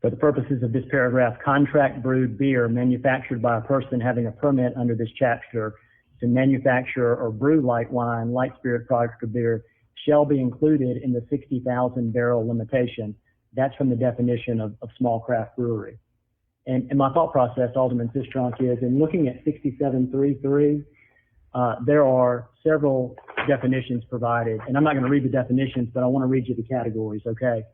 [SPEAKER 7] For the purposes of this paragraph, contract brewed beer manufactured by a person having a permit under this chapter to manufacture or brew light wine, light spirit product, or beer shall be included in the 60,000 barrel limitation. That's from the definition of small craft brewery. And my thought process, Alderman Sistrunk, is in looking at 6733, there are several definitions provided, and I'm not going to read the definitions, but I want to read you the categories, okay?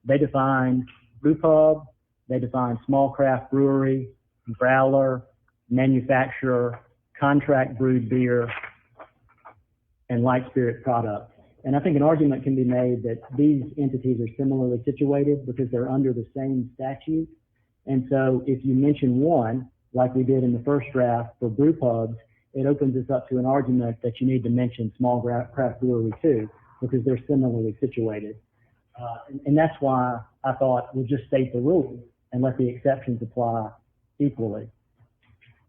[SPEAKER 7] They define brew pub, they define small craft brewery, growler, manufacturer, contract brewed beer, and light spirit products. And I think an argument can be made that these entities are similarly situated because they're under the same statute. And so if you mention one, like we did in the first draft for brew pubs, it opens us up to an argument that you need to mention small craft brewery too, because they're similarly situated. And that's why I thought we'll just state the rule and let the exceptions apply equally.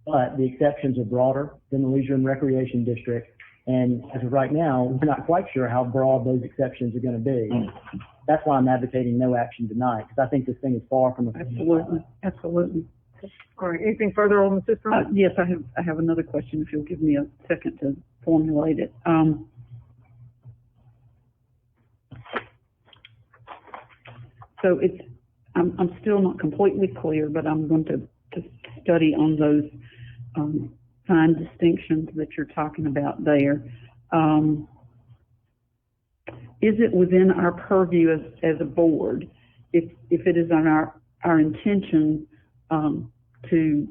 [SPEAKER 7] But the exceptions are broader than the leisure and recreation district. And as of right now, we're not quite sure how broad those exceptions are going to be. That's why I'm advocating no action tonight, because I think this thing is far from a...
[SPEAKER 4] Absolutely.
[SPEAKER 1] All right, anything further on the system?
[SPEAKER 4] Yes, I have another question, if you'll give me a second to formulate it. So I'm still not completely clear, but I'm going to study on those fine distinctions that you're talking about there. Is it within our purview as a board, if it is on our intention to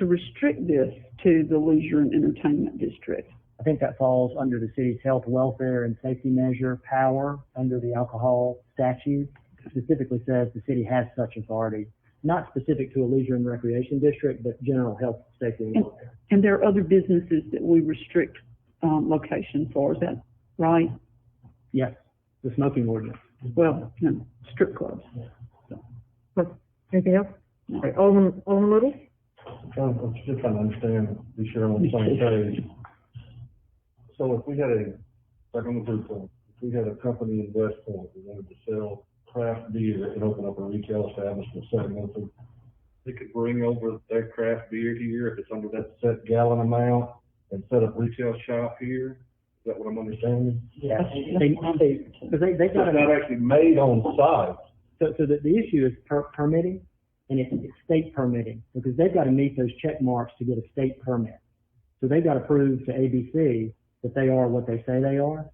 [SPEAKER 4] restrict this to the leisure and entertainment district?
[SPEAKER 7] I think that falls under the city's health, welfare, and safety measure power under the alcohol statute. It specifically says the city has such authority, not specific to a leisure and recreation district, but general health, safety, and welfare.
[SPEAKER 4] And there are other businesses that we restrict locations for, is that right?
[SPEAKER 7] Yes, the smoking ordinance.
[SPEAKER 4] Well, no, strip clubs.
[SPEAKER 1] Anything else?
[SPEAKER 4] No.
[SPEAKER 1] All right, Alderman Little?
[SPEAKER 11] I'm still trying to understand, be sure I'm on the same page. So if we had like on the group phone, if we had a company in West Point that wanted to sell craft beer and open up a retail establishment setting up, they could bring over their craft beer here if it's under that set gallon amount and set up retail shop here. Is that what I'm understanding?
[SPEAKER 7] Yeah, they've got
[SPEAKER 11] It's not actually made on site.
[SPEAKER 7] So the issue is permitting, and it's state permitting, because they've got to meet those check marks to get a state permit. So they've got to prove to ABC that they are what they say they are.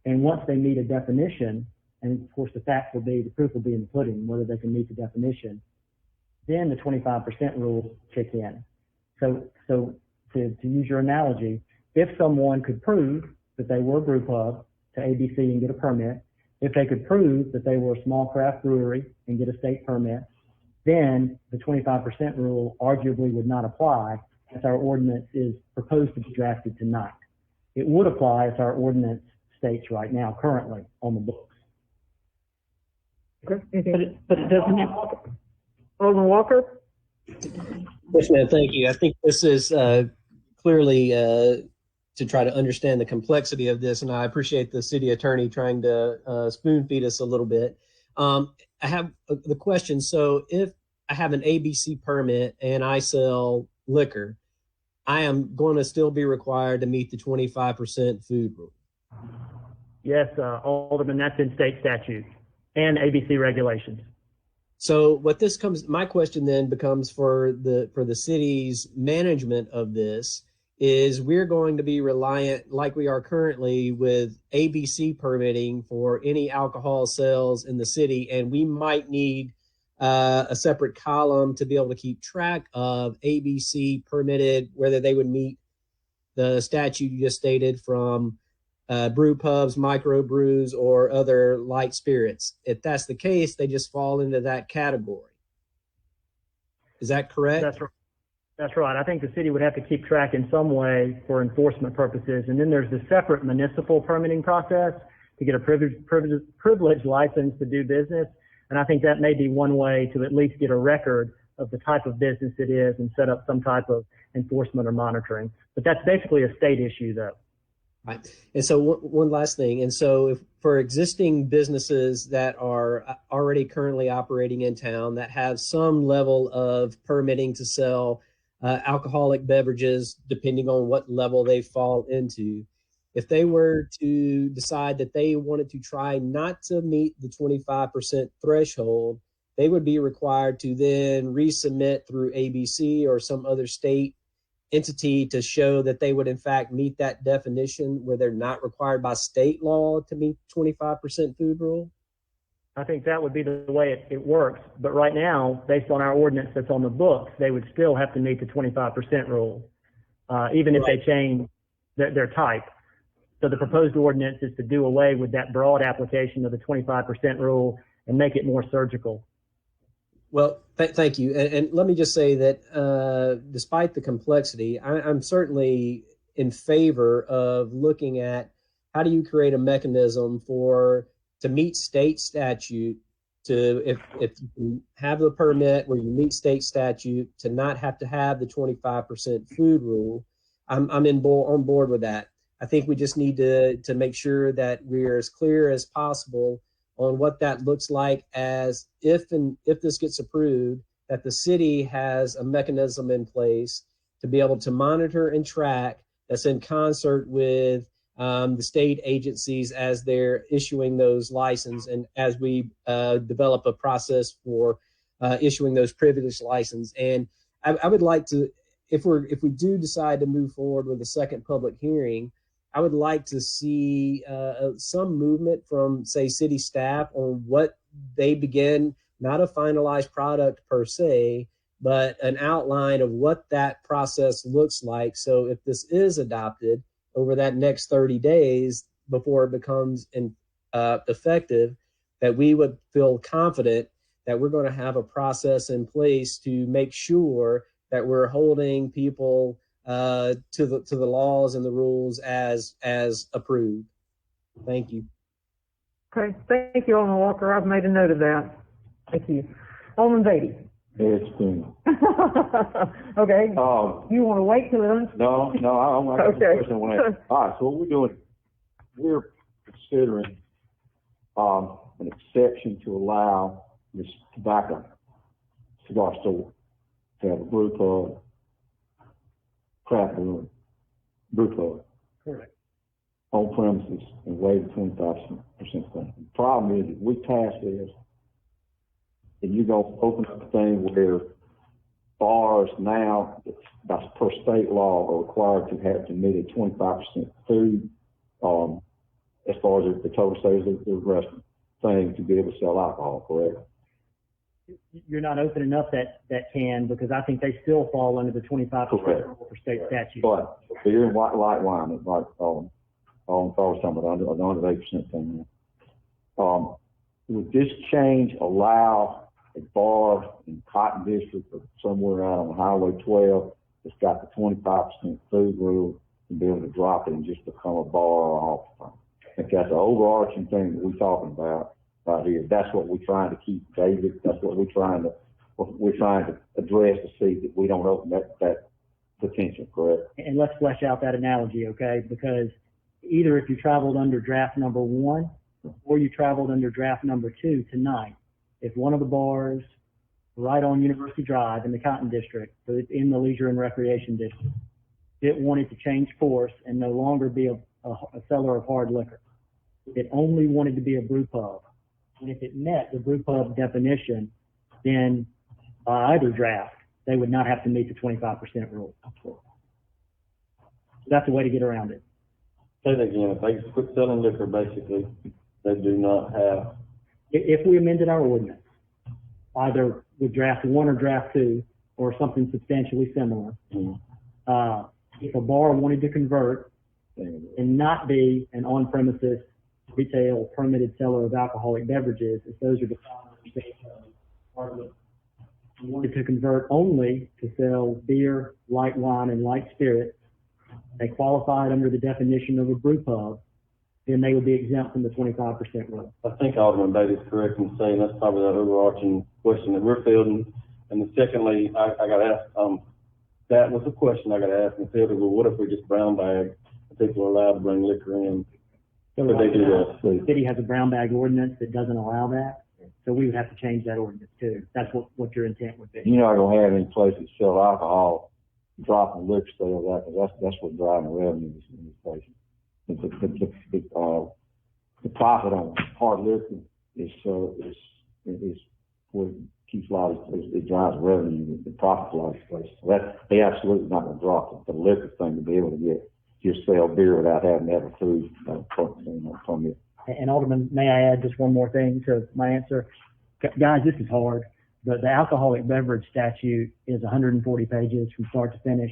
[SPEAKER 7] And once they meet a definition, and of course the proof will be in the pudding, whether they can meet the definition, then the 25% rule kick in. So to use your analogy, if someone could prove that they were a brew pub to ABC and get a permit, if they could prove that they were a small craft brewery and get a state permit, then the 25% rule arguably would not apply as our ordinance is proposed to be drafted tonight. It would apply as our ordinance states right now, currently on the books.
[SPEAKER 1] Okay.
[SPEAKER 4] But it doesn't have...
[SPEAKER 1] Alderman Walker?
[SPEAKER 3] Yes, ma'am, thank you. I think this is clearly to try to understand the complexity of this, and I appreciate the city attorney trying to spoon feed us a little bit. I have the question, so if I have an ABC permit and I sell liquor, I am going to still be required to meet the 25% food rule.
[SPEAKER 7] Yes, Alderman, that's in state statute and ABC regulations.
[SPEAKER 3] So my question then becomes for the city's management of this is we're going to be reliant, like we are currently, with ABC permitting for any alcohol sales in the city, and we might need a separate column to be able to keep track of ABC permitted, whether they would meet the statute you just stated from brew pubs, micro brews, or other light spirits. If that's the case, they just fall into that category. Is that correct?
[SPEAKER 7] That's right. I think the city would have to keep track in some way for enforcement purposes. And then there's the separate municipal permitting process to get a privilege license to do business. And I think that may be one way to at least get a record of the type of business it is and set up some type of enforcement or monitoring. But that's basically a state issue, though.
[SPEAKER 3] Right. And so one last thing. And so if for existing businesses that are already currently operating in town that have some level of permitting to sell alcoholic beverages, depending on what level they fall into, if they were to decide that they wanted to try not to meet the 25% threshold, they would be required to then resubmit through ABC or some other state entity to show that they would in fact meet that definition where they're not required by state law to meet 25% food rule?
[SPEAKER 7] I think that would be the way it works. But right now, based on our ordinance that's on the books, they would still have to meet the 25% rule, even if they change their type. So the proposed ordinance is to do away with that broad application of the 25% rule and make it more surgical.
[SPEAKER 3] Well, thank you. And let me just say that despite the complexity, I'm certainly in favor of looking at how do you create a mechanism to meet state statute, if you have the permit where you meet state statute, to not have to have the 25% food rule. I'm on board with that. I think we just need to make sure that we're as clear as possible on what that looks like, as if this gets approved, that the city has a mechanism in place to be able to monitor and track, that's in concert with the state agencies as they're issuing those licenses, and as we develop a process for issuing those privilege license. And I would like to, if we do decide to move forward with a second public hearing, I would like to see some movement from, say, city staff on what they begin, not a finalized product per se, but an outline of what that process looks like. So if this is adopted over that next 30 days before it becomes effective, that we would feel confident that we're going to have a process in place to make sure that we're holding people to the laws and the rules as approved. Thank you.
[SPEAKER 1] Okay, thank you, Alderman Walker. I've made a note of that. Thank you. Alderman Beatty.
[SPEAKER 8] It's been.
[SPEAKER 1] Okay. You want to wait till it's?
[SPEAKER 8] No, I got
[SPEAKER 1] okay.
[SPEAKER 8] Question on that. All right, so what we're doing, we're considering an exception to allow this tobacco cigar store to have a brew pub, craft room, brew pub.
[SPEAKER 7] Correct.
[SPEAKER 8] On premises and waive the 25% thing. The problem is, if we pass this, and you're going to open up a thing where bars now, that's per state law, are required to have to meet a 25% food, as far as the total sales of the restaurant thing to be able to sell alcohol, correct?
[SPEAKER 7] You're not opening up that can, because I think they still fall under the 25% rule for state statute. But
[SPEAKER 8] beer and light wine, like talking about under 8% thing. Would this change allow a bar in Cotton District or somewhere out on Highway 12 that's got the 25% food rule to be able to drop it and just become a bar off the time? I think that's an overarching thing that we're talking about right here. That's what we're trying to keep, David. That's what we're trying to address, to see that we don't open that potential, correct?
[SPEAKER 7] And let's flesh out that analogy, okay? Because either if you traveled under draft number 1 or you traveled under draft number 2 tonight, if one of the bars right on University Drive in the Cotton District, so it's in the Leisure and Recreation District, it wanted to change course and no longer be a seller of hard liquor. It only wanted to be a brew pub. And if it met the brew pub definition, then by either draft, they would not have to meet the 25% rule. So that's a way to get around it.
[SPEAKER 6] Say that again. If they quit selling liquor, basically, they do not have.
[SPEAKER 7] If we amended our ordinance, either with draft 1 or draft 2, or something substantially similar, if a bar wanted to convert and not be an on-premises retail permitted seller of alcoholic beverages, if those are defined in the state code, wanted to convert only to sell beer, light wine, and light spirits, they qualified under the definition of a brew pub, then they would be exempt from the 25% rule.
[SPEAKER 6] I think Alderman Beatty is correct in saying that's probably the overarching question that we're fielding. And then secondly, I got to ask, that was a question I got to ask and fielded, well, what if we just brown bag and people are allowed to bring liquor in?
[SPEAKER 7] So
[SPEAKER 6] could they do that?
[SPEAKER 7] The city has a brown bag ordinance that doesn't allow that. So we would have to change that ordinance too. That's what your intent would be.
[SPEAKER 8] You're not going to have any place that sell alcohol dropping liquor sales out, because that's what's driving revenues in these places. The profit on hard liquor is what keeps a lot of, it drives revenue, the profit for a lot of places. So they absolutely not gonna drop the liquor thing to be able to just sell beer without having to have a food, permit.
[SPEAKER 7] And Alderman, may I add just one more thing to my answer? Guys, this is hard. The alcoholic beverage statute is 140 pages from start to finish.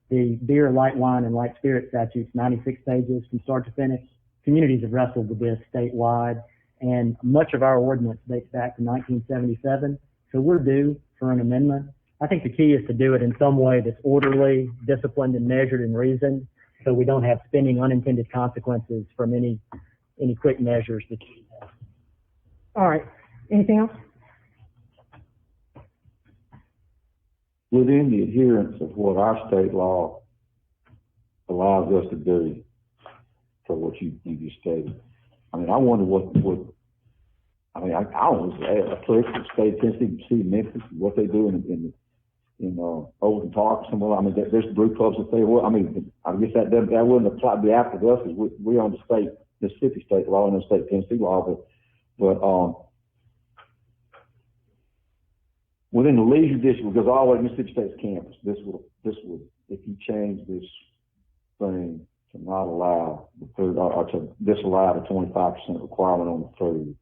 [SPEAKER 7] The beer, light wine, and light spirit statute's 96 pages from start to finish. Communities have wrestled with this statewide, and much of our ordinance dates back to 1977, so we're due for an amendment. I think the key is to do it in some way that's orderly, disciplined, and measured and reasoned, so we don't have spinning unintended consequences from any quick measures that you have.
[SPEAKER 1] All right. Anything else?
[SPEAKER 8] Within the adherence of what our state law allows us to do, for what you just stated. I mean, I wonder I don't know, a place in state Tennessee, see Memphis, what they do in Overton Park, somewhere. I mean, there's brew clubs that they will. I mean, I guess that wouldn't apply to be after us, because we're on the Mississippi state law and the state Tennessee law, but within the leisure district, because all the Mississippi State's campus, this would, if you change this thing to not allow the food, or to disallow the 25% requirement on the food,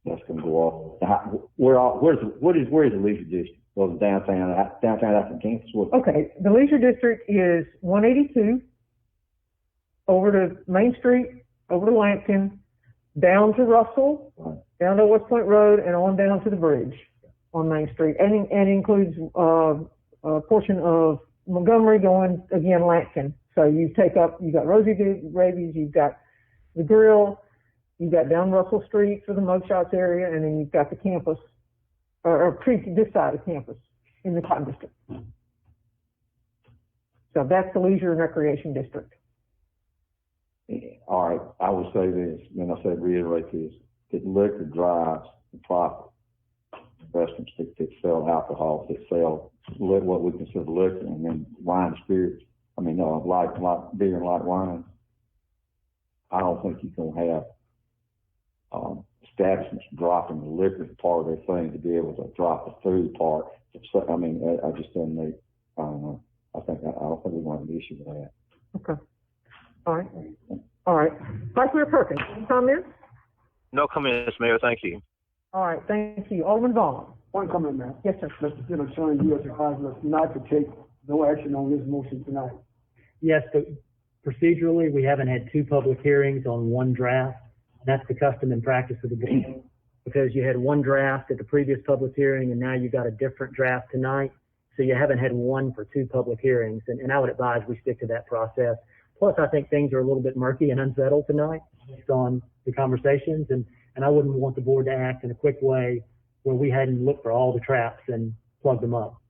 [SPEAKER 8] that's going to go off. Now, where is the leisure district? Well, the downtown after campus.
[SPEAKER 1] Okay, the leisure district is 182 over to Main Street, over to Lampkin, down to Russell,
[SPEAKER 8] right,
[SPEAKER 1] down to West Point Road, and on down to the bridge on Main Street, and includes a portion of Montgomery going again Lampkin. So you got Rosie Rabies, you've got the grill, you've got down Russell Street for the mug shots area, and then you've got the campus, or this side of campus in the Cotton District. So that's the leisure and recreation district.
[SPEAKER 8] All right, I will say this, then I said reiterate this, that liquor drives the profit. Restaurants that sell alcohol, that sell what we consider liquor, and then wine and spirits. I mean, light beer and light wine. I don't think you're going to have establishments dropping the liquor part of their thing to be able to drop the food part. So, I mean, I just don't think, I don't know. I don't think we want an issue with that.
[SPEAKER 1] Okay. All right. Vice Mayor Perkins, any comments?
[SPEAKER 5] No comments, Mayor. Thank you.
[SPEAKER 1] All right. Thank you. Alderman Vaughn.
[SPEAKER 12] One comment, ma'am.
[SPEAKER 1] Yes, sir.
[SPEAKER 12] Mr. Senator, showing you as advisor not to take no action on this motion tonight.
[SPEAKER 7] Yes, procedurally, we haven't had two public hearings on one draft. That's the custom and practice of the board, because you had one draft at the previous public hearing, and now you've got a different draft tonight. So you haven't had one for two public hearings, and I would advise we stick to that process. Plus, I think things are a little bit murky and unsettled tonight based on the conversations, and I wouldn't want the board to act in a quick way where we hadn't looked for all the traps and plugged them up.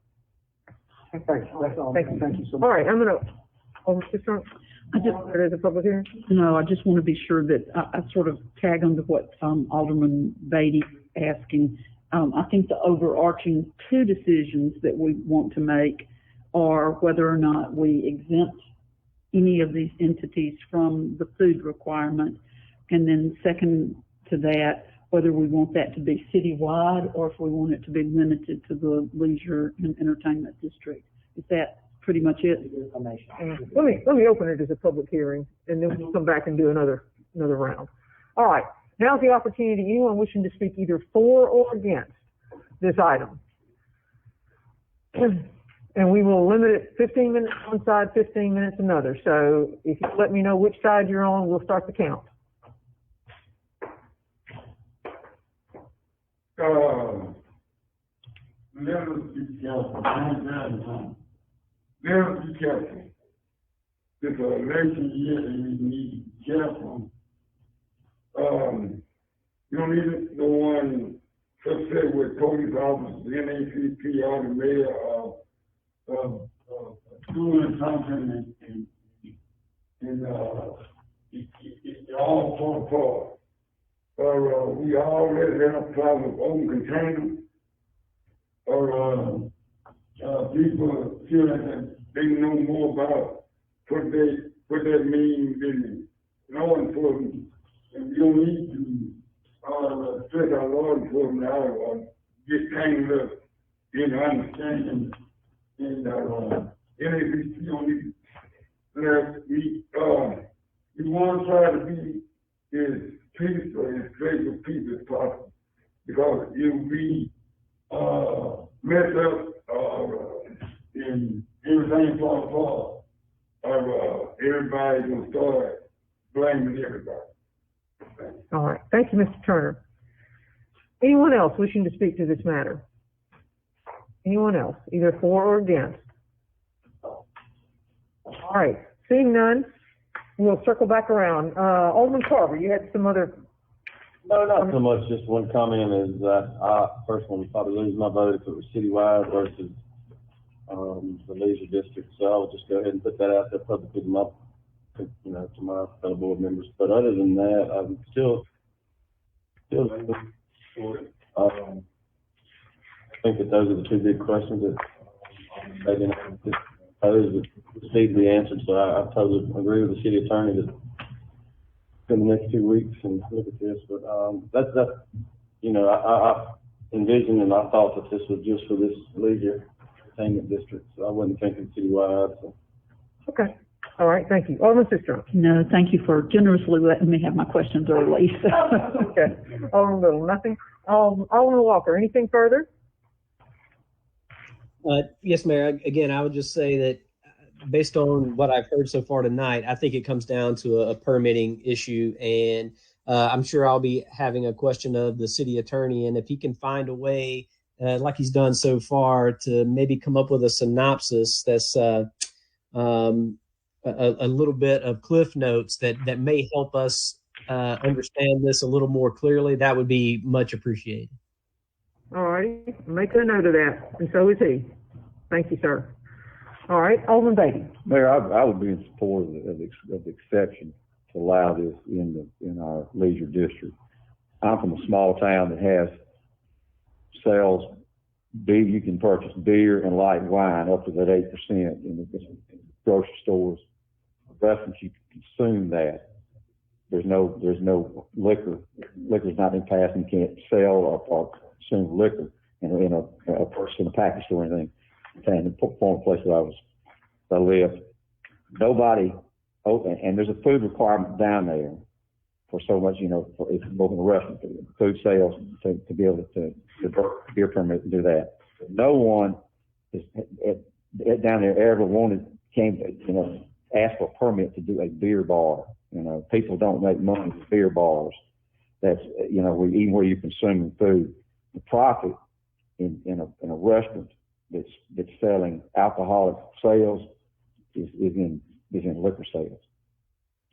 [SPEAKER 12] Thanks. That's all.
[SPEAKER 1] Thank you.
[SPEAKER 12] Thank you so much.
[SPEAKER 1] All right. I'm going to, there's a public hearing?
[SPEAKER 4] No, I just want to be sure that I sort of tag onto what Alderman Beatty asking. I think the overarching two decisions that we want to make are whether or not we exempt any of these entities from the food requirement, and then second to that, whether we want that to be citywide or if we want it to be limited to the leisure and entertainment district. Is that pretty much it?
[SPEAKER 1] Let me open it as a public hearing, and then we'll come back and do another round. All right. Now's the opportunity. Anyone wishing to speak either for or against this item. And we will limit it 15 minutes one side, 15 minutes another. So if you let me know which side you're on, we'll start the count.
[SPEAKER 9] Let us be careful. Let us be careful. This election year, and we need to be careful. You don't need no one suspect with police officers, NACP, or the mayor, doing something and it all fall apart. We already have a problem with open containers, or people feel that they know more about what that means than law enforcement. And you don't need to stress our law enforcement out or get tangled up in understanding and, NABC on these. We want to try to be as peaceful and straight with people as possible, because if we, mess up, and everything falls apart, everybody's gonna start blaming everybody.
[SPEAKER 1] All right. Thank you, Mr. Turner. Anyone else wishing to speak to this matter? Anyone else, either for or against? All right. Seeing none, we'll circle back around. Alderman Carver, you had some other...
[SPEAKER 6] No, not so much. Just one comment is that I personally would probably lose my vote if it was citywide versus the leisure district. So I would just go ahead and put that out there publicly to my fellow board members. But other than that, I'm still looking for it. I think that those are the two big questions that Megan posed that need to be answered. So I totally agree with the city attorney that in the next 2 weeks and look at this. But that's I envisioned and I thought that this was just for this leisure entertainment district. So I wasn't thinking citywide. So.
[SPEAKER 1] Okay. All right. Thank you. Alderman Sister.
[SPEAKER 4] No, thank you for generously letting me have my questions early.
[SPEAKER 1] Okay. Alderman Little, nothing. Alderman Walker, anything further?
[SPEAKER 3] Yes, Mayor. Again, I would just say that based on what I've heard so far tonight, I think it comes down to a permitting issue, and I'm sure I'll be having a question of the city attorney, and if he can find a way, like he's done so far, to maybe come up with a synopsis that's a little bit of cliff notes that may help us understand this a little more clearly, that would be much appreciated.
[SPEAKER 1] All righty. Make a note of that, and so is he. Thank you, sir. All right, Alderman Beatty.
[SPEAKER 8] Mayor, I would be in support of the exception to allow this in our leisure district. I'm from a small town that sells beer. You can purchase beer and light wine up to that 8% in the grocery stores. Restaurants, you can consume that. There's no liquor. Liquor's not been passed, and you can't sell or consume liquor in a package store or anything. And the former place that I live, nobody open, and there's a food requirement down there for so much, for if you open a restaurant, food sales to be able to beer permit and do that. But no one is down there ever came to ask for a permit to do a beer bar. People don't make money with beer bars. That's even where you're consuming food. The profit in a restaurant that's selling alcoholic sales is in liquor sales.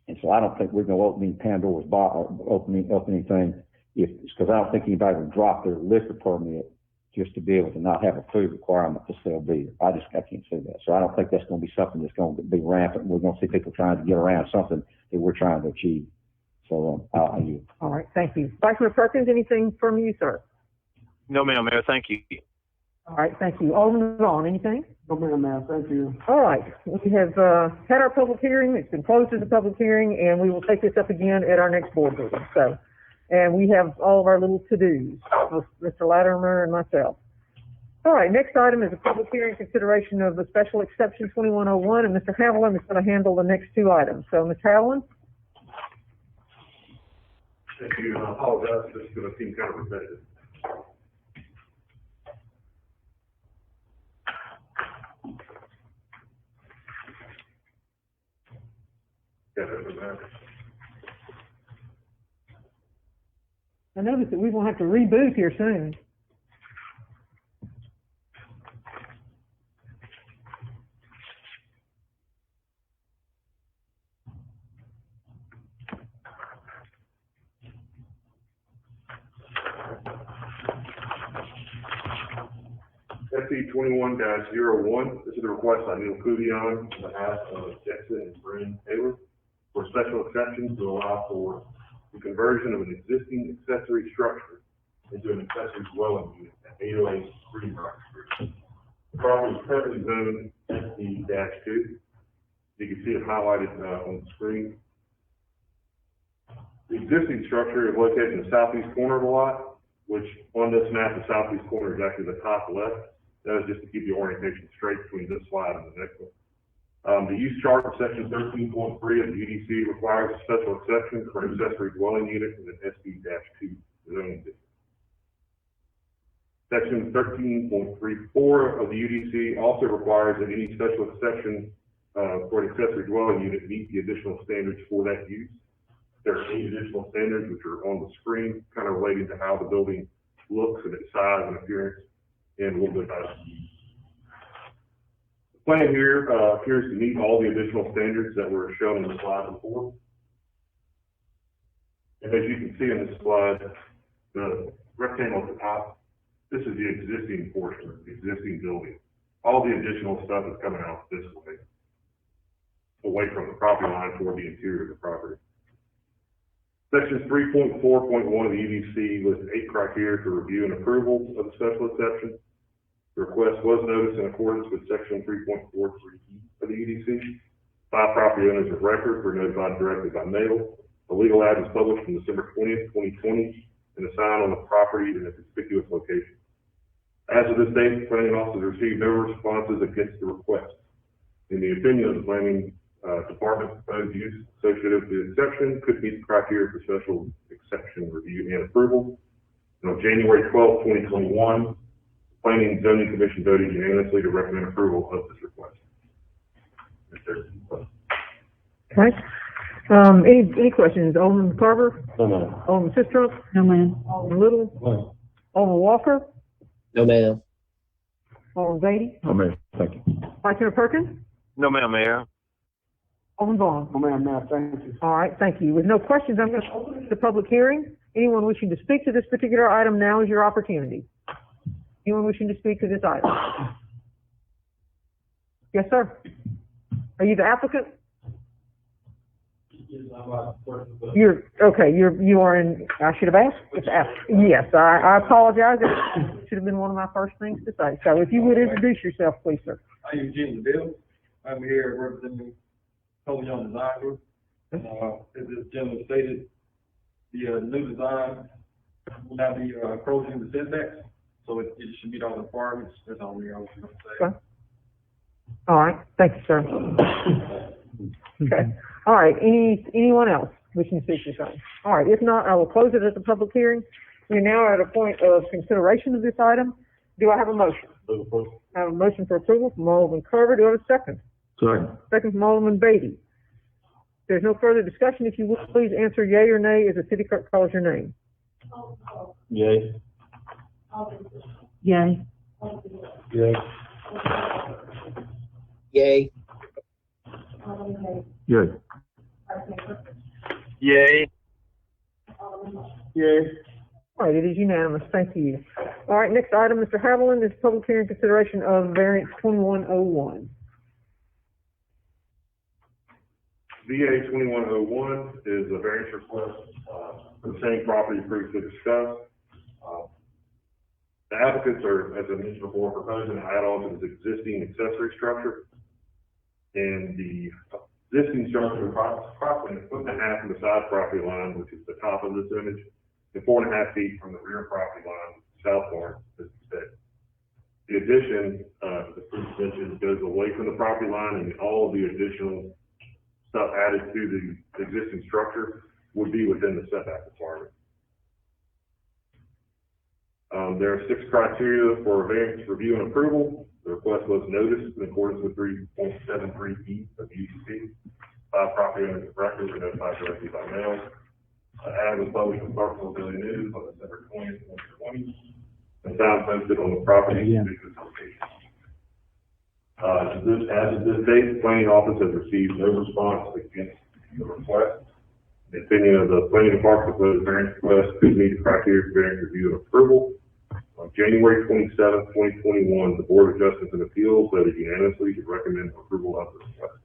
[SPEAKER 8] And so I don't think we're going to open any Pandora's box or open anything because I don't think anybody would drop their liquor permit just to be able to not have a food requirement to sell beer. I can't say that. So I don't think that's going to be something that's going to be rampant. We're going to see people trying to get around something that we're trying to achieve. So I'll yield.
[SPEAKER 1] All right, thank you. Vice Mayor Perkins, anything from you, sir?
[SPEAKER 5] No, ma'am, Mayor. Thank you.
[SPEAKER 1] All right, thank you. Alderman Vaughn, anything?
[SPEAKER 12] No, ma'am, thank you.
[SPEAKER 1] All right, we have had our public hearing. It's been closed as a public hearing, and we will take this up again at our next board meeting. And we have all of our little to-dos, Mr. Latimer and myself. All right, next item is a public hearing consideration of the special exception 2101, and Mr. Haviland is going to handle the next two items. So, Mr. Haviland?
[SPEAKER 11] Thank you, and I apologize, this is going to seem kind of repetitive.
[SPEAKER 1] I noticed that we're going to have to reboot here soon.
[SPEAKER 11] SC 21-01, this is a request by Neil Kudion on behalf of Jackson and Bryn Taylor for special exceptions to allow for the conversion of an existing accessory structure into an accessory dwelling unit at 808 Greenbrier Street. The property is currently zoned SC-2. You can see it highlighted on the screen. The existing structure is located in the southeast corner of the lot.
[SPEAKER 13] which on this map, the southeast corner is actually the top left. That is just to keep the orientation straight between this slide and the next one. The use chart of section 13.3 of the UDC requires a special exception for an accessory dwelling unit in an SB-2 zoning district. Section 13.34 of the UDC also requires that any special exception for an accessory dwelling unit meet the additional standards for that use. There are 8 additional standards which are on the screen, kind of relating to how the building looks and its size and appearance, and a little bit about its use. The plan here appears to meet all the additional standards that were shown in the slide before. And as you can see in this slide, the rectangle at the top, this is the existing portion, the existing building. All the additional stuff is coming out this way, away from the property line toward the interior of the property. Section 3.4.1 of the UDC lists 8 criteria for review and approval of the special exception. The request was noticed in accordance with section 3.43 of the UDC. 5 property owners of record were notified directly by mail. The legal ad was published on December 20th, 2020, and the sign on the property in a conspicuous location. As of this date, the planning office has received no responses against the request. In the opinion of the planning department, proposed use associated with the exception could meet the criteria for special exception review and approval. And on January 12th, 2021, the Planning and Zoning Commission voted unanimously to recommend approval of this request.
[SPEAKER 1] Okay. Any questions? Alderman Carver?
[SPEAKER 6] No, ma'am.
[SPEAKER 1] Alderman Sistrunk?
[SPEAKER 4] No, ma'am.
[SPEAKER 1] Alderman Little?
[SPEAKER 6] No.
[SPEAKER 1] Alderman Walker?
[SPEAKER 3] No, ma'am.
[SPEAKER 1] Alderman Beatty?
[SPEAKER 8] No, ma'am. Thank you.
[SPEAKER 1] Vice Mayor Perkins?
[SPEAKER 5] No, ma'am, Mayor.
[SPEAKER 1] Alderman Vaughn?
[SPEAKER 12] Oh, ma'am, thank you.
[SPEAKER 1] All right, thank you. With no questions, I'm going to open the public hearing. Anyone wishing to speak to this particular item, now is your opportunity. Anyone wishing to speak to this item? Yes, sir. Are you the applicant? You are in, I should have asked. Yes, I apologize. It should have been one of my first things to say. So if you would introduce yourself, please, sir.
[SPEAKER 14] I'm Eugene Bill. I'm here representing Totally Young Design Group. As this gentleman stated, the new design will now be approaching the setbacks, so it should meet all the requirements. That's all we are going to say.
[SPEAKER 1] Okay. All right, thank you, sir. Okay. All right, anyone else wishing to speak to this item? All right, if not, I will close it as a public hearing. We're now at a point of consideration of this item. Do I have a motion? I have a motion for approval from Alderman Carver. Do I have a second?
[SPEAKER 8] Second.
[SPEAKER 1] Second from Alderman Beatty. If there's no further discussion, if you would please answer yea or nay as the city clerk calls your name.
[SPEAKER 6] Yay.
[SPEAKER 4] Yay.
[SPEAKER 6] Yay.
[SPEAKER 3] Yay.
[SPEAKER 8] Yay.
[SPEAKER 5] Yay.
[SPEAKER 12] Yay.
[SPEAKER 1] All right, it is unanimous. Thank you. All right, next item, Mr. Haviland, is public hearing consideration of variance 2101.
[SPEAKER 13] VA 2101 is a variance request for the same property previously discussed. The applicants are, as I mentioned before, proposing to add on to this existing accessory structure. And the existing structure is approximately 1.5 feet from the side property line, which is the top of this image, and 4.5 feet from the rear property line, south corner, as you said. The addition, the first mentioned, goes away from the property line, and all of the additional stuff added to the existing structure would be within the setback requirement. There are 6 criteria for variance review and approval. The request was noticed in accordance with 3.73E of UDC. 5 property owners of record were notified directly by mail. The ad was published in Starkville Daily News on December 20th, 2020, and found posted on the property business location. As of this date, the planning office has received no response against the request. In the opinion of the planning department, the variance request could meet the criteria for variance review and approval. On January 27th, 2021, the Board of Justice and Appeals voted unanimously to recommend approval of the request.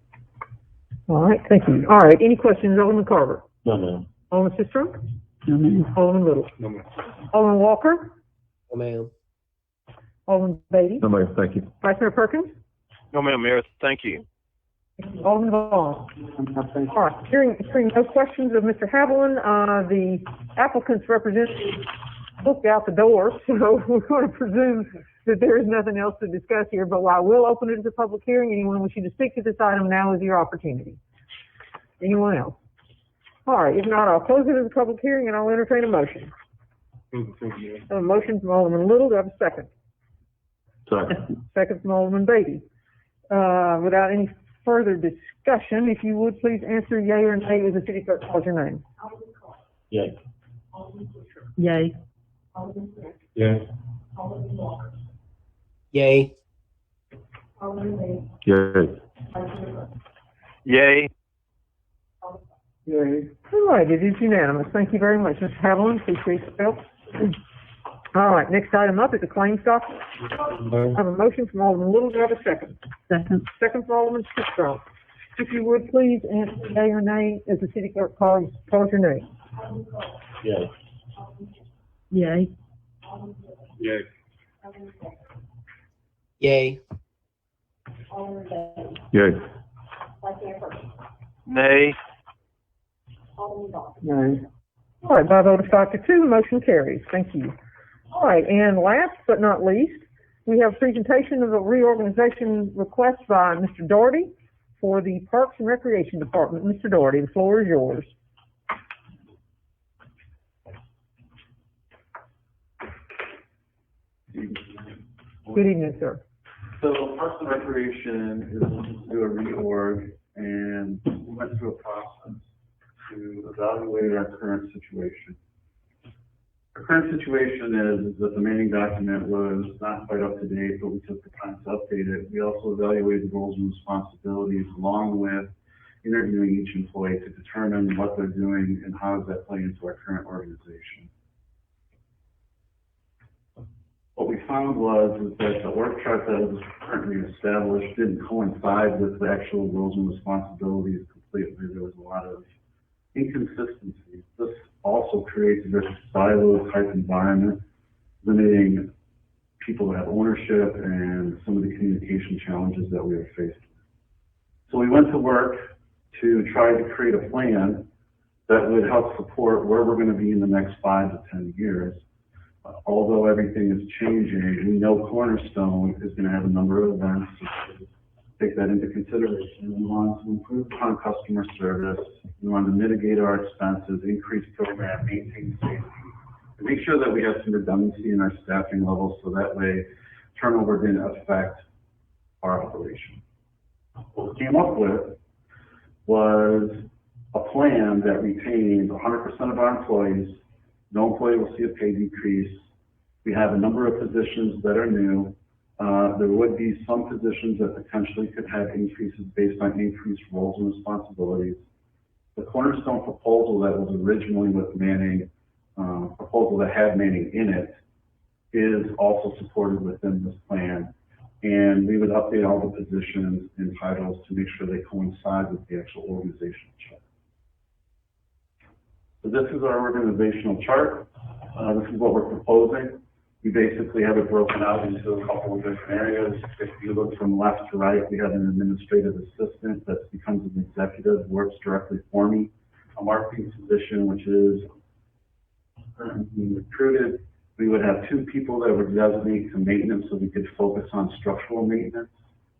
[SPEAKER 1] All right, thank you. All right, any questions, Alderman Carver?
[SPEAKER 6] No, ma'am.
[SPEAKER 1] Alderman Sistrunk?
[SPEAKER 4] No, ma'am.
[SPEAKER 1] Alderman Little?
[SPEAKER 11] No, ma'am.
[SPEAKER 1] Alderman Walker?
[SPEAKER 3] No, ma'am.
[SPEAKER 1] Alderman Beatty?
[SPEAKER 8] No, ma'am. Thank you.
[SPEAKER 1] Vice Mayor Perkins?
[SPEAKER 5] No, ma'am, Mayor. Thank you.
[SPEAKER 1] Alderman Vaughn? All right, hearing no questions of Mr. Haviland, the applicant's representative booked out the door, so we're going to presume that there is nothing else to discuss here, but I will open it as a public hearing. Anyone wishing to speak to this item, now is your opportunity. Anyone else? All right, if not, I'll close it as a public hearing and I'll entertain a motion. A motion from Alderman Little, do I have a second?
[SPEAKER 8] Second.
[SPEAKER 1] Second from Alderman Beatty. Without any further discussion, if you would please answer yea or nay as the city clerk calls your name.
[SPEAKER 6] Yay.
[SPEAKER 4] Yay.
[SPEAKER 6] Yay.
[SPEAKER 3] Yay.
[SPEAKER 8] Yay.
[SPEAKER 5] Yay.
[SPEAKER 12] Yay.
[SPEAKER 1] All right, it is unanimous. Thank you very much, Mr. Haviland. Appreciate your help. All right, next item up is the claims docket. I have a motion from Alderman Little. Do I have a second?
[SPEAKER 4] Second.
[SPEAKER 1] Second from Alderman Stipstrong. If you would please answer yea or nay as the city clerk calls your name.
[SPEAKER 6] Yay.
[SPEAKER 4] Yay.
[SPEAKER 6] Yay.
[SPEAKER 3] Yay.
[SPEAKER 8] Yay.
[SPEAKER 5] Nay.
[SPEAKER 12] Nay.
[SPEAKER 1] All right, by a vote of 5-2, the motion carries. Thank you. All right, and last but not least, we have a presentation of a reorganization request by Mr. Doherty for the Parks and Recreation Department. Mr. Doherty, the floor is yours. Good evening, sir.
[SPEAKER 15] So Parks and Recreation is looking to do a reorg, and we went through a process to evaluate our current situation. Our current situation is that the manning document was not quite up to date, but we took the time to update it. We also evaluated the roles and responsibilities along with interviewing each employee to determine what they're doing and how does that play into our current organization. What we found was that the org chart that was currently established didn't coincide with the actual roles and responsibilities completely. There was a lot of inconsistencies. This also creates a very siloed type environment, limiting people to have ownership and some of the communication challenges that we are faced with. So we went to work to try to create a plan that would help support where we're going to be in the next 5 to 10 years. Although everything is changing, we know Cornerstone is going to have a number of events. So take that into consideration. We want to improve upon customer service. We want to mitigate our expenses, increase program, maintain safety, and make sure that we have some redundancy in our staffing levels so that way turnover didn't affect our operation. What we came up with was a plan that retains 100% of our employees. No employee will see a pay decrease. We have a number of positions that are new. There would be some positions that potentially could have increases based on increased roles and responsibilities. The Cornerstone proposal that was originally with Manning, proposal that had Manning in it, is also supported within this plan. And we would update all the positions and titles to make sure they coincide with the actual organizational chart. So this is our organizational chart. This is what we're proposing. We basically have it broken out into a couple of different areas. If you look from left to right, we have an administrative assistant that becomes an executive, works directly for me. A marketing position, which is currently being recruited. We would have 2 people that would designate to maintenance so we could focus on structural maintenance.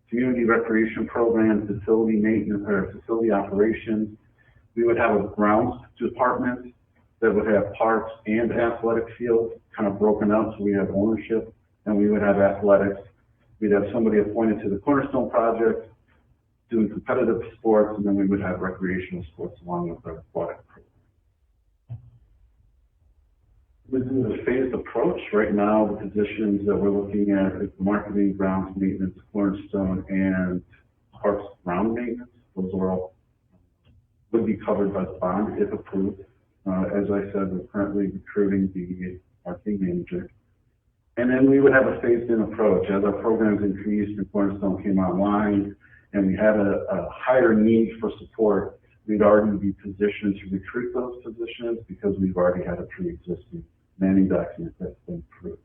[SPEAKER 15] Community recreation program, facility maintenance, or facility operations. We would have a grounds department that would have parks and athletic fields kind of broken out so we have ownership, and we would have athletics. We'd have somebody appointed to the Cornerstone project doing competitive sports, and then we would have recreational sports along with our aquatic program. This is a phased approach. Right now, the positions that we're looking at is marketing, grounds maintenance, Cornerstone, and parks ground maintenance. Those are all would be covered by the bond if approved. As I said, we're currently recruiting the marketing manager. And then we would have a phased-in approach. As our programs increased and Cornerstone came online and we had a higher need for support, we'd already be positioned to recruit those positions because we've already had a pre-existing manning document that's been approved.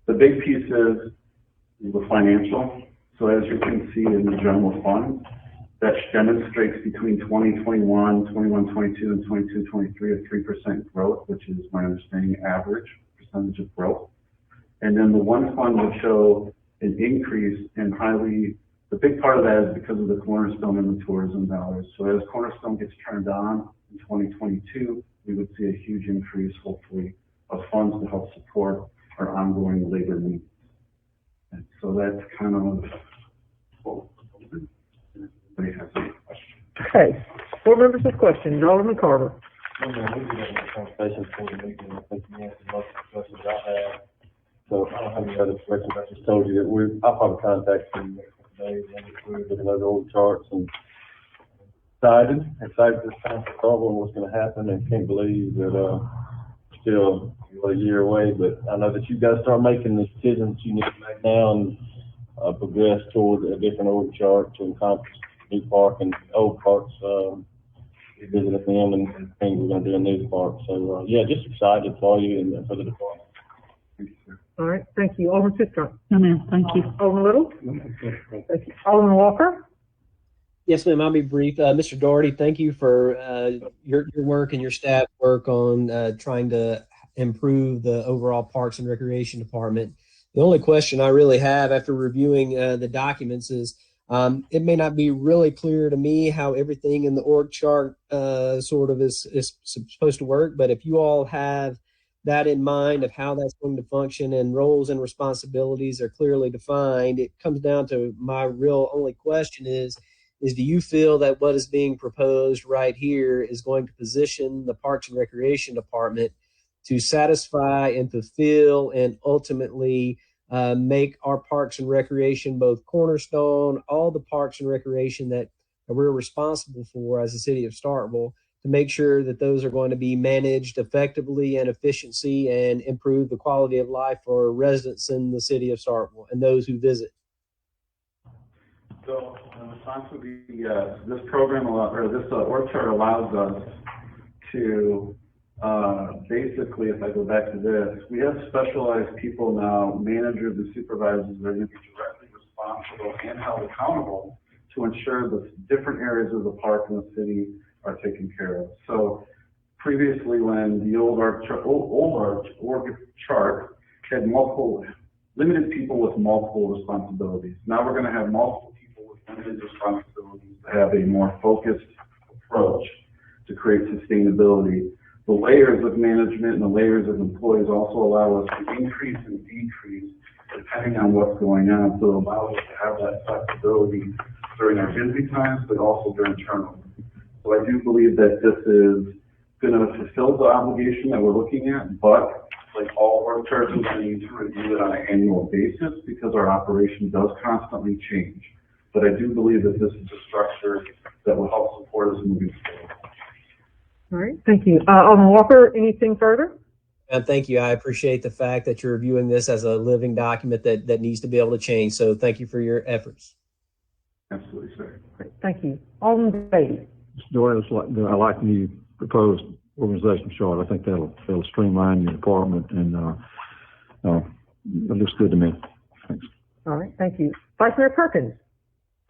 [SPEAKER 15] The big piece is the financial. So as you can see in the general fund, that demonstrates between 2021, 21-22, and 22-23 a 3% growth, which is my understanding average percentage of growth. And then the one fund will show an increase in the big part of that is because of the Cornerstone and the tourism dollars. So as Cornerstone gets turned on in 2022, we would see a huge increase, hopefully, of funds to help support our ongoing labor needs. And so that's kind of what anybody has any questions.
[SPEAKER 1] Okay. Board members with questions. Alderman Carver.
[SPEAKER 6] We did have a conversation before the meeting. I think you answered most of the questions I had. So I don't have any other questions. I just told you that I'll probably contact you in the next couple of days and we're looking at old charts and excited this time for Starkville and what's going to happen, and can't believe that still a year away. But I know that you guys start making the decisions you need to make now and progress toward a different org chart to encompass new park and old parks. Visiting them and things we're going to do in these parks. So yeah, just excited for you and for the department.
[SPEAKER 15] Thank you, sir.
[SPEAKER 1] All right. Thank you. Alderman Sistrom.
[SPEAKER 4] No, ma'am. Thank you.
[SPEAKER 1] Alderman Little. Thank you. Alderman Walker.
[SPEAKER 3] Yes, ma'am. I'll be brief. Mr. Doherty, thank you for your work and your staff work on trying to improve the overall Parks and Recreation Department. The only question I really have after reviewing the documents is it may not be really clear to me how everything in the org chart sort of is supposed to work, but if you all have that in mind of how that's going to function and roles and responsibilities are clearly defined, it comes down to my real only question is do you feel that what is being proposed right here is going to position the Parks and Recreation Department to satisfy and fulfill and ultimately make our Parks and Recreation, both Cornerstone, all the Parks and Recreation that we're responsible for as the city of Starkville, to make sure that those are going to be managed effectively and efficiency and improve the quality of life for residents in the city of Starkville and those who visit?
[SPEAKER 15] So in response to this program this org chart allows us to basically, if I go back to this, we have specialized people now, managers and supervisors that are going to be directly responsible and held accountable to ensure the different areas of the park and the city are taken care of. So previously, when the old org chart had limited people with multiple responsibilities, now we're going to have multiple people with limited responsibilities to have a more focused approach to create sustainability. The layers of management and the layers of employees also allow us to increase and decrease depending on what's going on. So it allows us to have that flexibility during our busy times, but also during turnover. So I do believe that this is going to fulfill the obligation that we're looking at, but like all org charts, we need to review it on an annual basis because our operation does constantly change. But I do believe that this is a structure that will help support us moving forward.
[SPEAKER 1] All right. Thank you. Alderman Walker, anything further?
[SPEAKER 3] Thank you. I appreciate the fact that you're reviewing this as a living document that needs to be able to change. So thank you for your efforts.
[SPEAKER 15] Absolutely, sir.
[SPEAKER 1] Great. Thank you. Alderman Beatty.
[SPEAKER 8] Mr. Doherty, I like the new proposed organizational chart. I think that'll streamline your department, and it looks good to me. Thanks.
[SPEAKER 1] All right. Thank you. Vice Mayor Perkins.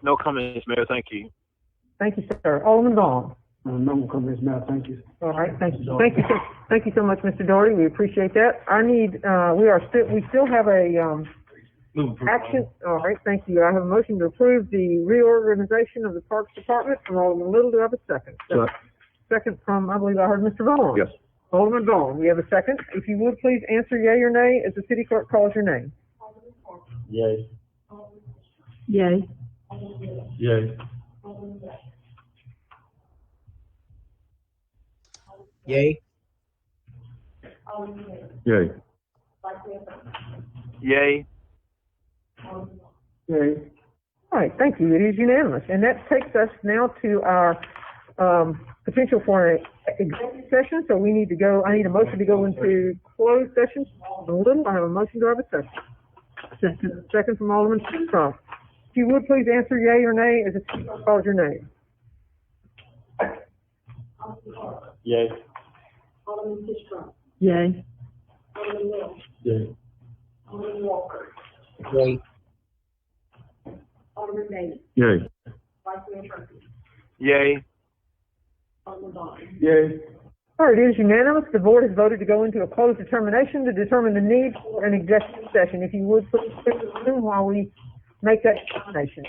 [SPEAKER 5] No comments, Mayor. Thank you.
[SPEAKER 1] Thank you, sir. Alderman Vaughn.
[SPEAKER 12] No comments, Mayor. Thank you.
[SPEAKER 1] All right. Thank you. Thank you so much, Mr. Doherty. We appreciate that. We still have a action. All right. Thank you. I have a motion to approve the reorganization of the Parks Department from Alderman Little. Do I have a second? Second from, I believe I heard Mr. Vaughn.
[SPEAKER 8] Yes.
[SPEAKER 1] Alderman Vaughn, we have a second. If you would please answer yea or nay as the city clerk calls your name.
[SPEAKER 6] Yay.
[SPEAKER 4] Yay.
[SPEAKER 6] Yay.
[SPEAKER 3] Yay.
[SPEAKER 8] Yay.
[SPEAKER 5] Yay.
[SPEAKER 1] Yay. All right, thank you. It is unanimous. And that takes us now to our potential for an executive session. So we need to go, I need a motion to go into closed session. I have a motion to have a session. Second from Alderman Trump. If you would please answer yea or nay as the city clerk calls your name.
[SPEAKER 6] Yay.
[SPEAKER 16] Alderman Sistrom.
[SPEAKER 4] Yay.
[SPEAKER 16] Alderman Mills.
[SPEAKER 6] Yay.
[SPEAKER 16] Alderman Walker.
[SPEAKER 3] Yay.
[SPEAKER 16] Alderman Beatty.
[SPEAKER 8] Yay.
[SPEAKER 16] Vice Vice Mayor Trophy.
[SPEAKER 5] Yay.
[SPEAKER 16] Alderman Vaughn.
[SPEAKER 12] Yay.
[SPEAKER 1] All right, it is unanimous. The board has voted to go into a closed determination to determine the need for an executive session. If you would, please clear the room while we make that determination.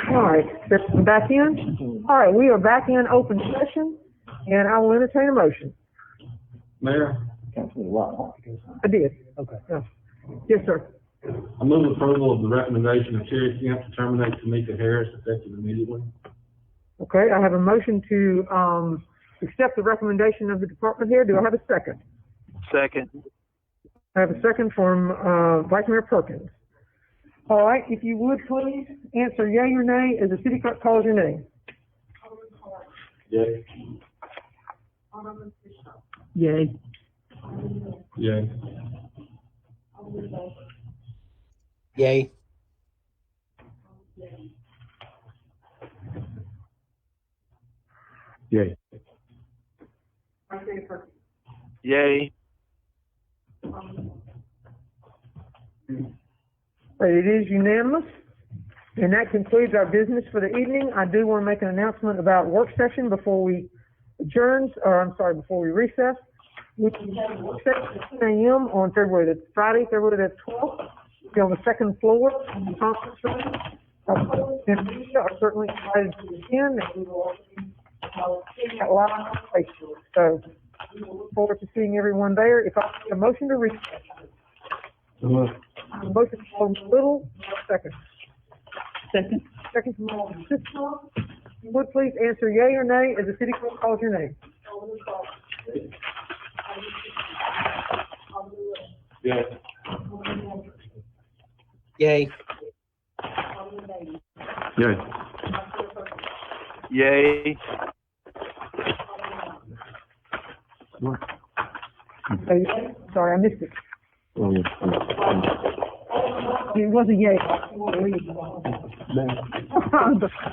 [SPEAKER 1] All right, back in? All right, we are back in open session, and I will entertain a motion.
[SPEAKER 6] Mayor,
[SPEAKER 1] I did.
[SPEAKER 7] Okay.
[SPEAKER 1] Yeah. Yes, sir.
[SPEAKER 6] I move approval of the recommendation of Terry Kemp to terminate Tamika Harris effective immediately.
[SPEAKER 1] Okay, I have a motion to, accept the recommendation of the department head. Do I have a second?
[SPEAKER 5] Second.
[SPEAKER 1] I have a second from, Vice Mayor Perkins. All right, if you would please answer yea or nay as the city clerk calls your name.
[SPEAKER 6] Yay.
[SPEAKER 1] Yay.
[SPEAKER 6] Yay.
[SPEAKER 3] Yay.
[SPEAKER 8] Yay.
[SPEAKER 5] Yay.
[SPEAKER 1] It is unanimous, and that concludes our business for the evening. I do want to make an announcement about work session before we before we recess. We can have a work session at 10 a.m. on February the 12th. Be on the second floor in the conference room. And we are certainly invited to attend, and we will also see that live on Facebook. So we will look forward to seeing everyone there. If I get a motion to recess. A motion from Little, second.
[SPEAKER 4] Second.
[SPEAKER 1] Second from Alderman Siscoe. You would please answer yea or nay as the city clerk calls your name.
[SPEAKER 6] Yay.
[SPEAKER 3] Yay.
[SPEAKER 8] Yay.
[SPEAKER 5] Yay.
[SPEAKER 1] Sorry, I missed it.
[SPEAKER 8] Oh, yeah.
[SPEAKER 1] It was a yay.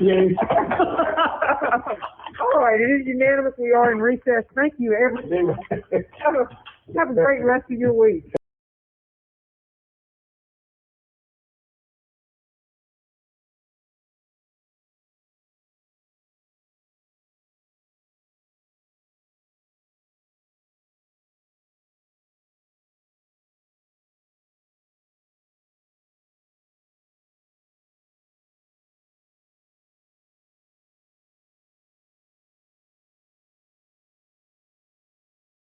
[SPEAKER 12] Yay.
[SPEAKER 1] All right, it is unanimous. We are in recess. Thank you, everyone. Have a great rest of your week.